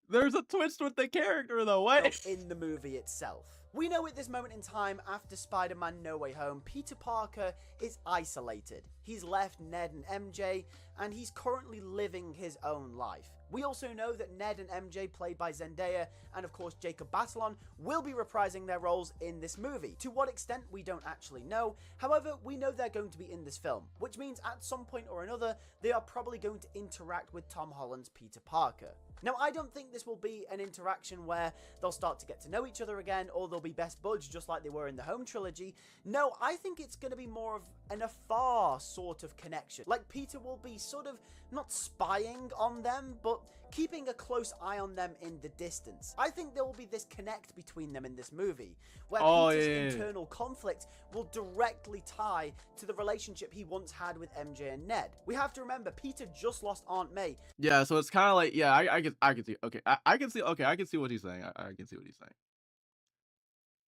There's a twist with the character, though. What? In the movie itself. We know at this moment in time, after Spider-Man No Way Home, Peter Parker is isolated. He's left Ned and MJ, and he's currently living his own life. We also know that Ned and MJ, played by Zendaya, and of course Jacob Batalon, will be reprising their roles in this movie. To what extent, we don't actually know. However, we know they're going to be in this film, which means at some point or another, they are probably going to interact with Tom Holland's Peter Parker. Now, I don't think this will be an interaction where they'll start to get to know each other again, or they'll be best buds just like they were in the Home trilogy. No, I think it's going to be more of an afar sort of connection. Like, Peter will be sort of not spying on them, but keeping a close eye on them in the distance. I think there will be this connect between them in this movie, where Peter's internal conflict will directly tie to the relationship he once had with MJ and Ned. We have to remember, Peter just lost Aunt May. Yeah, so it's kind of like, yeah, I can see. Okay, I can see. Okay, I can see what he's saying. I can see what he's saying.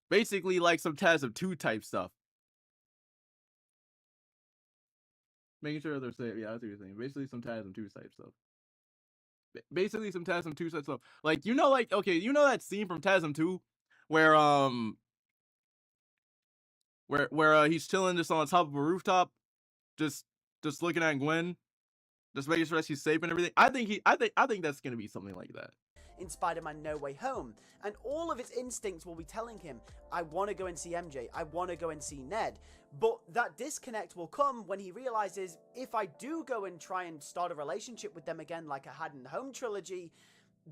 Basically, like some TASM 2 type stuff. Making sure they're safe. Yeah, that's what you're saying. Basically, some TASM 2 type stuff. Basically, some TASM 2 type stuff. Like, you know, like, okay, you know that scene from TASM 2 where he's chilling just on top of a rooftop, just looking at Gwen, just making sure that she's safe and everything. I think that's gonna be something like that in Spider-Man No Way Home, and all of his instincts will be telling him, I want to go and see MJ, I want to go and see Ned. But that disconnect will come when he realizes, if I do go and try and start a relationship with them again like I had in the Home trilogy,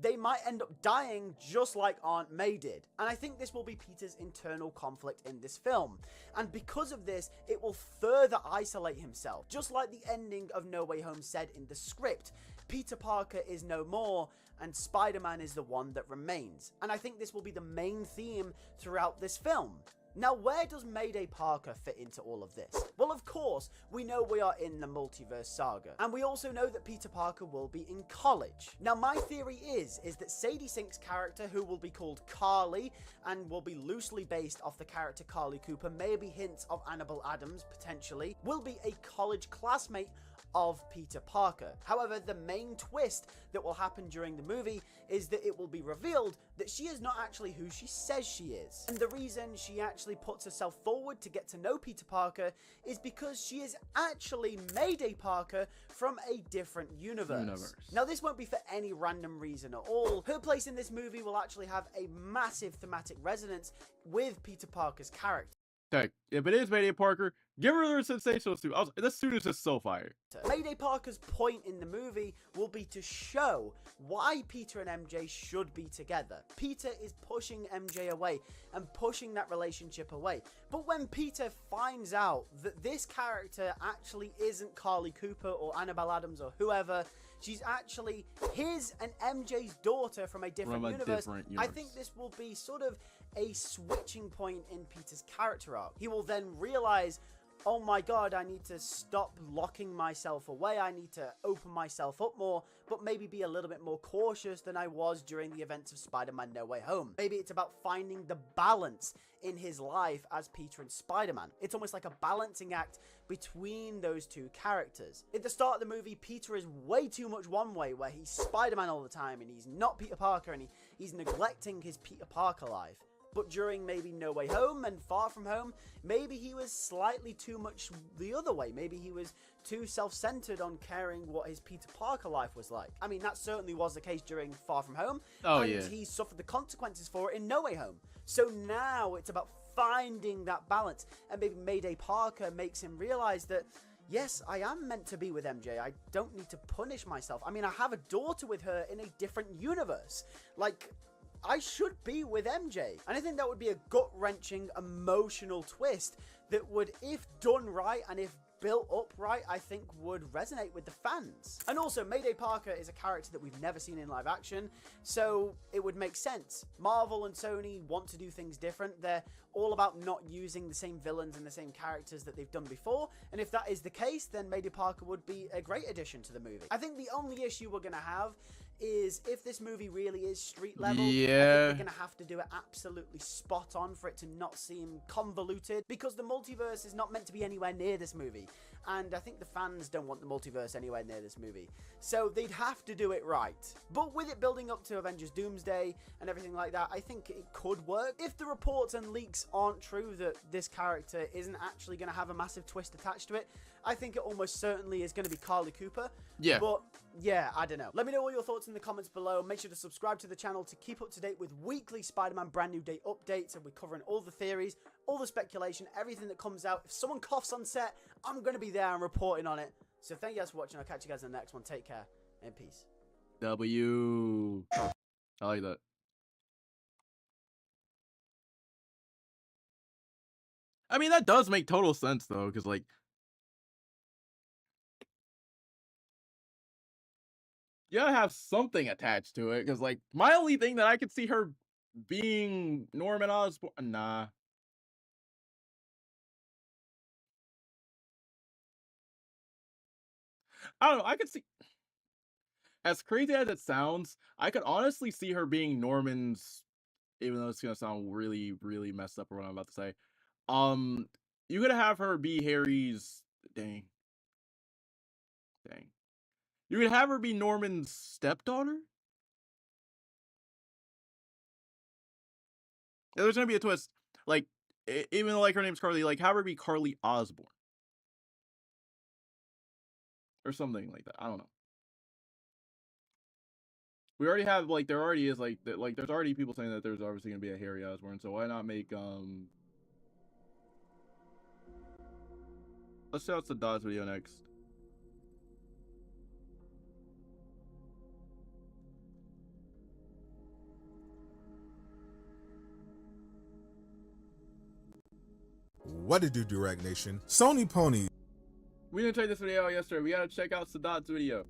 they might end up dying just like Aunt May did. And I think this will be Peter's internal conflict in this film. And because of this, it will further isolate himself. Just like the ending of No Way Home said in the script, Peter Parker is no more, and Spider-Man is the one that remains. And I think this will be the main theme throughout this film. Now, where does Mayday Parker fit into all of this? Well, of course, we know we are in the multiverse saga, and we also know that Peter Parker will be in college. Now, my theory is that Sadie Sink's character, who will be called Carly, and will be loosely based off the character Carly Cooper, maybe hints of Annabelle Adams, potentially, will be a college classmate of Peter Parker. However, the main twist that will happen during the movie is that it will be revealed that she is not actually who she says she is. And the reason she actually puts herself forward to get to know Peter Parker is because she is actually Mayday Parker from a different universe. Now, this won't be for any random reason at all. Her place in this movie will actually have a massive thematic resonance with Peter Parker's character. Okay, if it is Mayday Parker, give her the sensational suit. This suit is just so fire. Mayday Parker's point in the movie will be to show why Peter and MJ should be together. Peter is pushing MJ away and pushing that relationship away. But when Peter finds out that this character actually isn't Carly Cooper or Annabelle Adams or whoever, she's actually his and MJ's daughter from a different universe, I think this will be sort of a switching point in Peter's character arc. He will then realize, oh my god, I need to stop locking myself away, I need to open myself up more, but maybe be a little bit more cautious than I was during the events of Spider-Man No Way Home. Maybe it's about finding the balance in his life as Peter and Spider-Man. It's almost like a balancing act between those two characters. At the start of the movie, Peter is way too much one way, where he's Spider-Man all the time and he's not Peter Parker, and he's neglecting his Peter Parker life. But during maybe No Way Home and Far From Home, maybe he was slightly too much the other way. Maybe he was too self-centered on caring what his Peter Parker life was like. I mean, that certainly was the case during Far From Home. And he suffered the consequences for it in No Way Home. So now it's about finding that balance. And maybe Mayday Parker makes him realize that, yes, I am meant to be with MJ. I don't need to punish myself. I mean, I have a daughter with her in a different universe. Like, I should be with MJ. And I think that would be a gut-wrenching, emotional twist that would, if done right and if built up right, I think would resonate with the fans. And also, Mayday Parker is a character that we've never seen in live action, so it would make sense. Marvel and Sony want to do things different. They're all about not using the same villains and the same characters that they've done before, and if that is the case, then Mayday Parker would be a great addition to the movie. I think the only issue we're gonna have is if this movie really is street level, I think they're gonna have to do it absolutely spot on for it to not seem convoluted, because the multiverse is not meant to be anywhere near this movie, and I think the fans don't want the multiverse anywhere near this movie, so they'd have to do it right. But with it building up to Avengers Doomsday and everything like that, I think it could work. If the reports and leaks aren't true that this character isn't actually going to have a massive twist attached to it, I think it almost certainly is going to be Carly Cooper. Yeah. But yeah, I don't know. Let me know all your thoughts in the comments below. Make sure to subscribe to the channel to keep up to date with weekly Spider-Man Brand New Day updates, and we're covering all the theories, all the speculation, everything that comes out. If someone coughs on set, I'm going to be there and reporting on it. So thank you guys for watching. I'll catch you guys in the next one. Take care and peace. W. I like that. I mean, that does make total sense, though, because, like, you gotta have something attached to it, because, like, my only thing that I could see her being Norman Osborn, nah. I don't know, I could see, as crazy as it sounds, I could honestly see her being Norman's, even though it's gonna sound really, really messed up for what I'm about to say. You could have her be Harry's, dang. You could have her be Norman's stepdaughter? Yeah, there's gonna be a twist. Like, even though, like, her name's Carly, like, have her be Carly Osborn. Or something like that. I don't know. We already have, like, there already is, like, there's already people saying that there's obviously gonna be a Harry Osborn, so why not make, let's see what's the Dodge video next. What did you do, Direct Nation? Sony Pony. We didn't check this video out yesterday. We gotta check out Sadat's video.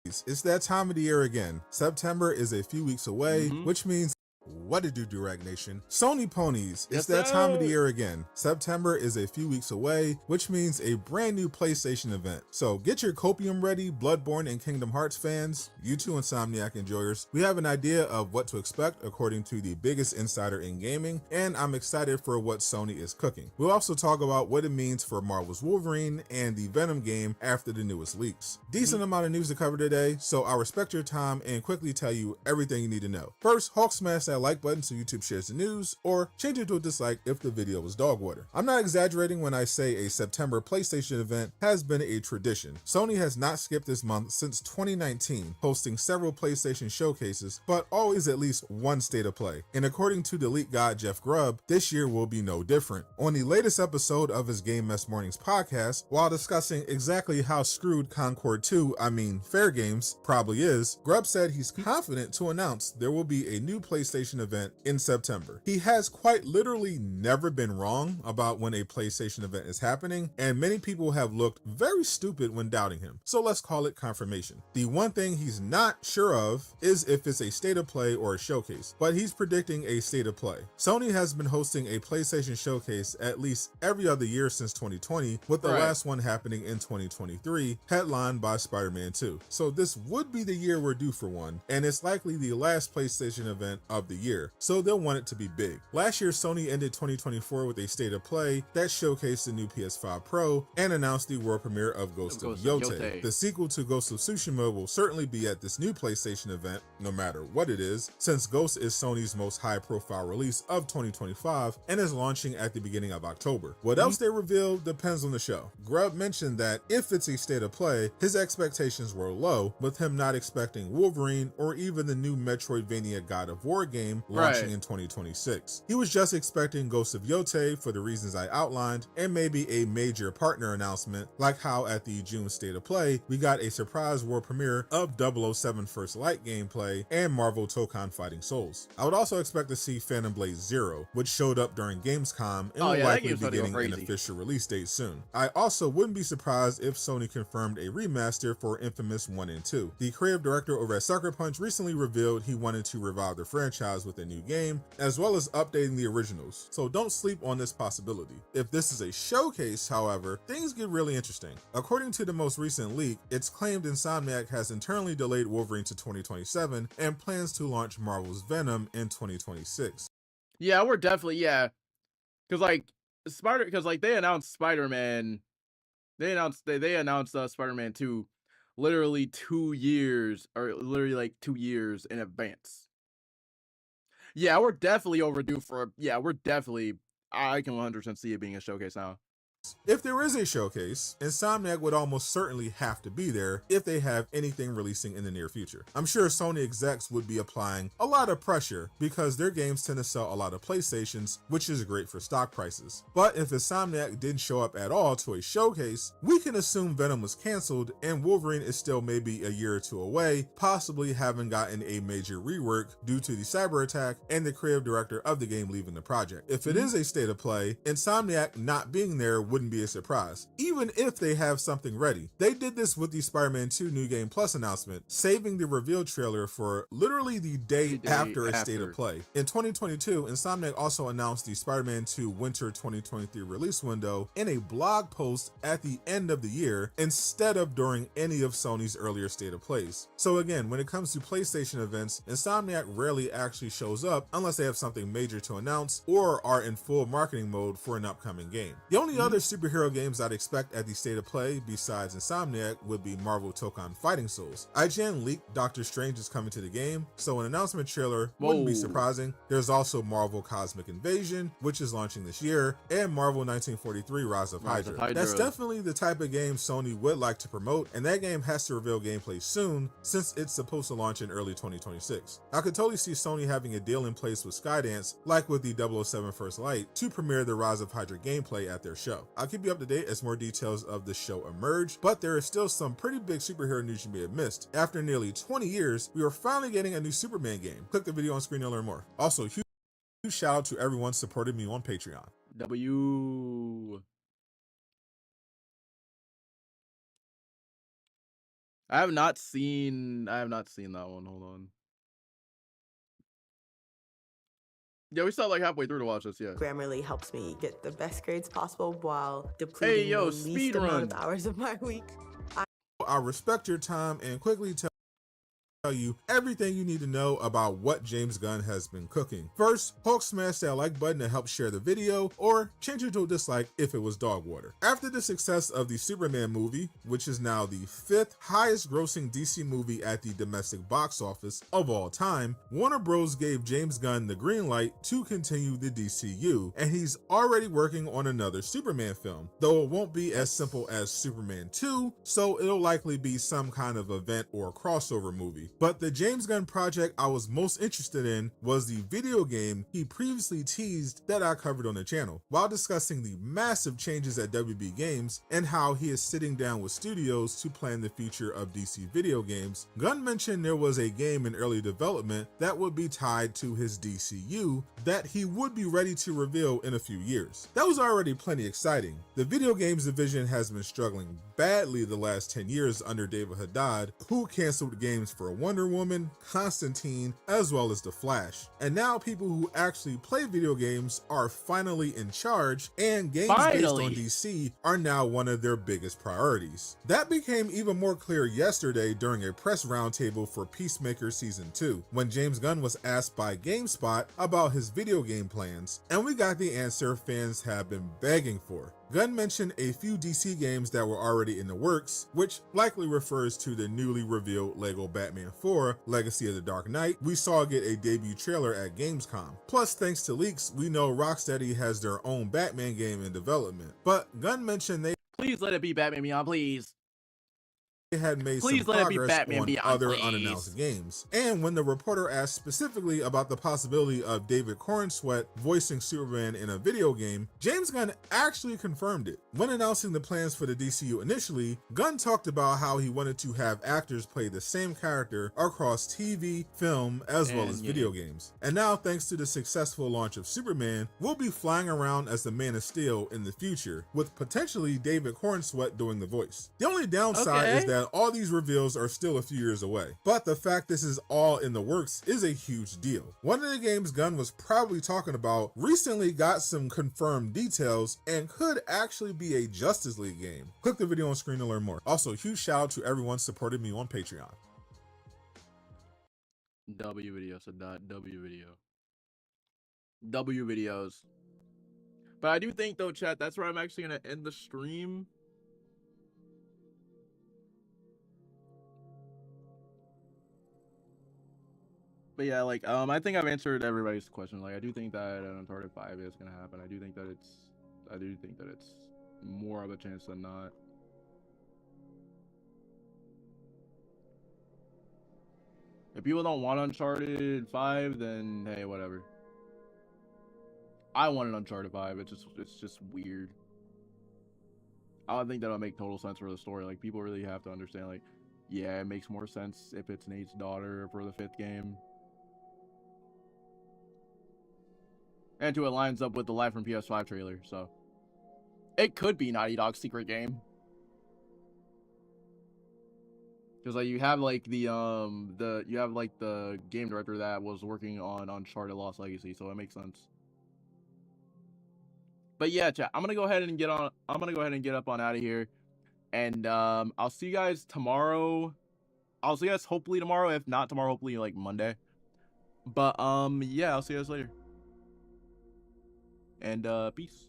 It's that time of the year again. September is a few weeks away, which means what did you do, Direct Nation? Sony Ponies. It's that time of the year again. September is a few weeks away, which means a brand new PlayStation event. So get your copium ready, Bloodborne and Kingdom Hearts fans, you two Insomniac enjoyers. We have an idea of what to expect according to the biggest insider in gaming, and I'm excited for what Sony is cooking. We'll also talk about what it means for Marvel's Wolverine and the Venom game after the newest leaks. Decent amount of news to cover today, so I'll respect your time and quickly tell you everything you need to know. First, Hulk smash that like button so YouTube shares the news, or change it to a dislike if the video was dog water. I'm not exaggerating when I say a September PlayStation event has been a tradition. Sony has not skipped this month since 2019, hosting several PlayStation showcases, but always at least one state of play. And according to the leak god Jeff Grubb, this year will be no different. On the latest episode of his Game Mess Mornings podcast, while discussing exactly how screwed Concord 2, Fair Games, probably is, Grubb said he's confident to announce there will be a new PlayStation event in September. He has quite literally never been wrong about when a PlayStation event is happening, and many people have looked very stupid when doubting him. So let's call it confirmation. The one thing he's not sure of is if it's a state of play or a showcase, but he's predicting a state of play. Sony has been hosting a PlayStation showcase at least every other year since 2020, with the last one happening in 2023, headlined by Spider-Man 2. So this would be the year we're due for one, and it's likely the last PlayStation event of the year, so they'll want it to be big. Last year, Sony ended 2024 with a state of play that showcased the new PS5 Pro and announced the world premiere of Ghost of Yotei. The sequel to Ghost of Tsushima will certainly be at this new PlayStation event, no matter what it is, since Ghost is Sony's most high-profile release of 2025 and is launching at the beginning of October. What else they reveal depends on the show. Grubb mentioned that if it's a state of play, his expectations were low, with him not expecting Wolverine or even the new Metroidvania God of War game game launching in 2026. He was just expecting Ghost of Yotei for the reasons I outlined, and maybe a major partner announcement, like how at the June State of Play, we got a surprise world premiere of 007 First Light gameplay and Marvel Tokon Fighting Souls. I would also expect to see Phantom Blade Zero, which showed up during Gamescom and will likely be getting an official release date soon. I also wouldn't be surprised if Sony confirmed a remaster for Infamous 1 and 2. The creative director over at Sucker Punch recently revealed he wanted to revive the franchise with a new game, as well as updating the originals, so don't sleep on this possibility. If this is a showcase, however, things get really interesting. According to the most recent leak, it's claimed Insomniac has internally delayed Wolverine to 2027 and plans to launch Marvel's Venom in 2026. Yeah, we're definitely, because like they announced Spider-Man, they announced Spider-Man 2 literally 2 years, or literally like 2 years in advance. Yeah, we're definitely overdue for, I can 100% see it being a showcase now. If there is a showcase, Insomniac would almost certainly have to be there if they have anything releasing in the near future. I'm sure Sony execs would be applying a lot of pressure because their games tend to sell a lot of PlayStations, which is great for stock prices. But if Insomniac didn't show up at all to a showcase, we can assume Venom was canceled and Wolverine is still maybe a year or two away, possibly having gotten a major rework due to the cyber attack and the creative director of the game leaving the project. If it is a state of play, Insomniac not being there wouldn't be a surprise, even if they have something ready. They did this with the Spider-Man 2 New Game Plus announcement, saving the reveal trailer for literally the day after a state of play. In 2022, Insomniac also announced the Spider-Man 2 Winter 2023 release window in a blog post at the end of the year instead of during any of Sony's earlier state of plays. So again, when it comes to PlayStation events, Insomniac rarely actually shows up unless they have something major to announce or are in full marketing mode for an upcoming game. The only other superhero games I'd expect at the state of play besides Insomniac would be Marvel Tokon Fighting Souls. IGN leaked Doctor Strange is coming to the game, so an announcement trailer wouldn't be surprising. There's also Marvel Cosmic Invasion, which is launching this year, and Marvel 1943 Rise of Hydra. That's definitely the type of game Sony would like to promote, and that game has to reveal gameplay soon since it's supposed to launch in early 2026. I could totally see Sony having a deal in place with Skydance, like with the 007 First Light, to premiere the Rise of Hydra gameplay at their show. I'll keep you up to date as more details of the show emerge, but there is still some pretty big superhero news you may have missed. After nearly 20 years, we are finally getting a new Superman game. Click the video on screen to learn more. Also, huge shout out to everyone supporting me on Patreon. I have not seen that one. Hold on. Yeah, we saw like halfway through to watch this, yeah. Grammarly helps me get the best grades possible while depleting the least amount of hours of my week. I respect your time and quickly tell you everything you need to know about what James Gunn has been cooking. First, Hulk smash that like button to help share the video, or change it to a dislike if it was dog water. After the success of the Superman movie, which is now the 5th highest grossing DC movie at the domestic box office of all time, Warner Bros. Gave James Gunn the green light to continue the DCU, and he's already working on another Superman film, though it won't be as simple as Superman 2, so it'll likely be some kind of event or crossover movie. But the James Gunn project I was most interested in was the video game he previously teased that I covered on the channel. While discussing the massive changes at WB Games and how he is sitting down with studios to plan the future of DC video games, Gunn mentioned there was a game in early development that would be tied to his DCU that he would be ready to reveal in a few years. That was already plenty exciting. The video games division has been struggling badly the last 10 years under David Haddad, who canceled games for Wonder Woman, Constantine, as well as The Flash. And now people who actually play video games are finally in charge, and games based on DC are now one of their biggest priorities. That became even more clear yesterday during a press roundtable for Peacemaker Season 2, when James Gunn was asked by GameSpot about his video game plans, and we got the answer fans have been begging for. Gunn mentioned a few DC games that were already in the works, which likely refers to the newly revealed LEGO Batman 4 Legacy of the Dark Knight we saw get a debut trailer at Gamescom. Plus, thanks to leaks, we know Rocksteady has their own Batman game in development. But Gunn mentioned they please let it be Batman Beyond, please. had made Please some let it be progress Batman on Beyond, other please. unannounced games. And when the reporter asked specifically about the possibility of David Corenswet voicing Superman in a video game, James Gunn actually confirmed it. When announcing the plans for the DCU initially, Gunn talked about how he wanted to have actors play the same character across TV, film, as well as video games. And now, thanks to the successful launch of Superman, we'll be flying around as the Man of Steel in the future, with potentially David Corenswet doing the voice. The only downside is that all these reveals are still a few years away, but the fact this is all in the works is a huge deal. One of the games Gunn was probably talking about recently got some confirmed details and could actually be a Justice League game. Click the video on screen to learn more. Also, huge shout out to everyone supporting me on Patreon. W video, so W video. W videos. But I do think though, chat, that's where I'm actually gonna end the stream. But yeah, like I think I've answered everybody's question. Like I do think that Uncharted 5 is gonna happen. I do think that it's more of a chance than not. If people don't want Uncharted 5, then hey, whatever. I want an Uncharted 5. It's just weird. I don't think that'll make total sense for the story. Like people really have to understand. Like, yeah, it makes more sense if it's Nate's daughter for the 5th game. And two, it lines up with the Live from PS5 trailer, so it could be Naughty Dog's secret game. Because like you have like the game director that was working on Uncharted Lost Legacy, so it makes sense. But yeah, chat, I'm gonna go ahead and get up on out of here, and I'll see you guys tomorrow. I'll see you guys hopefully tomorrow. If not tomorrow, hopefully like Monday. But yeah, I'll see you guys later. And peace.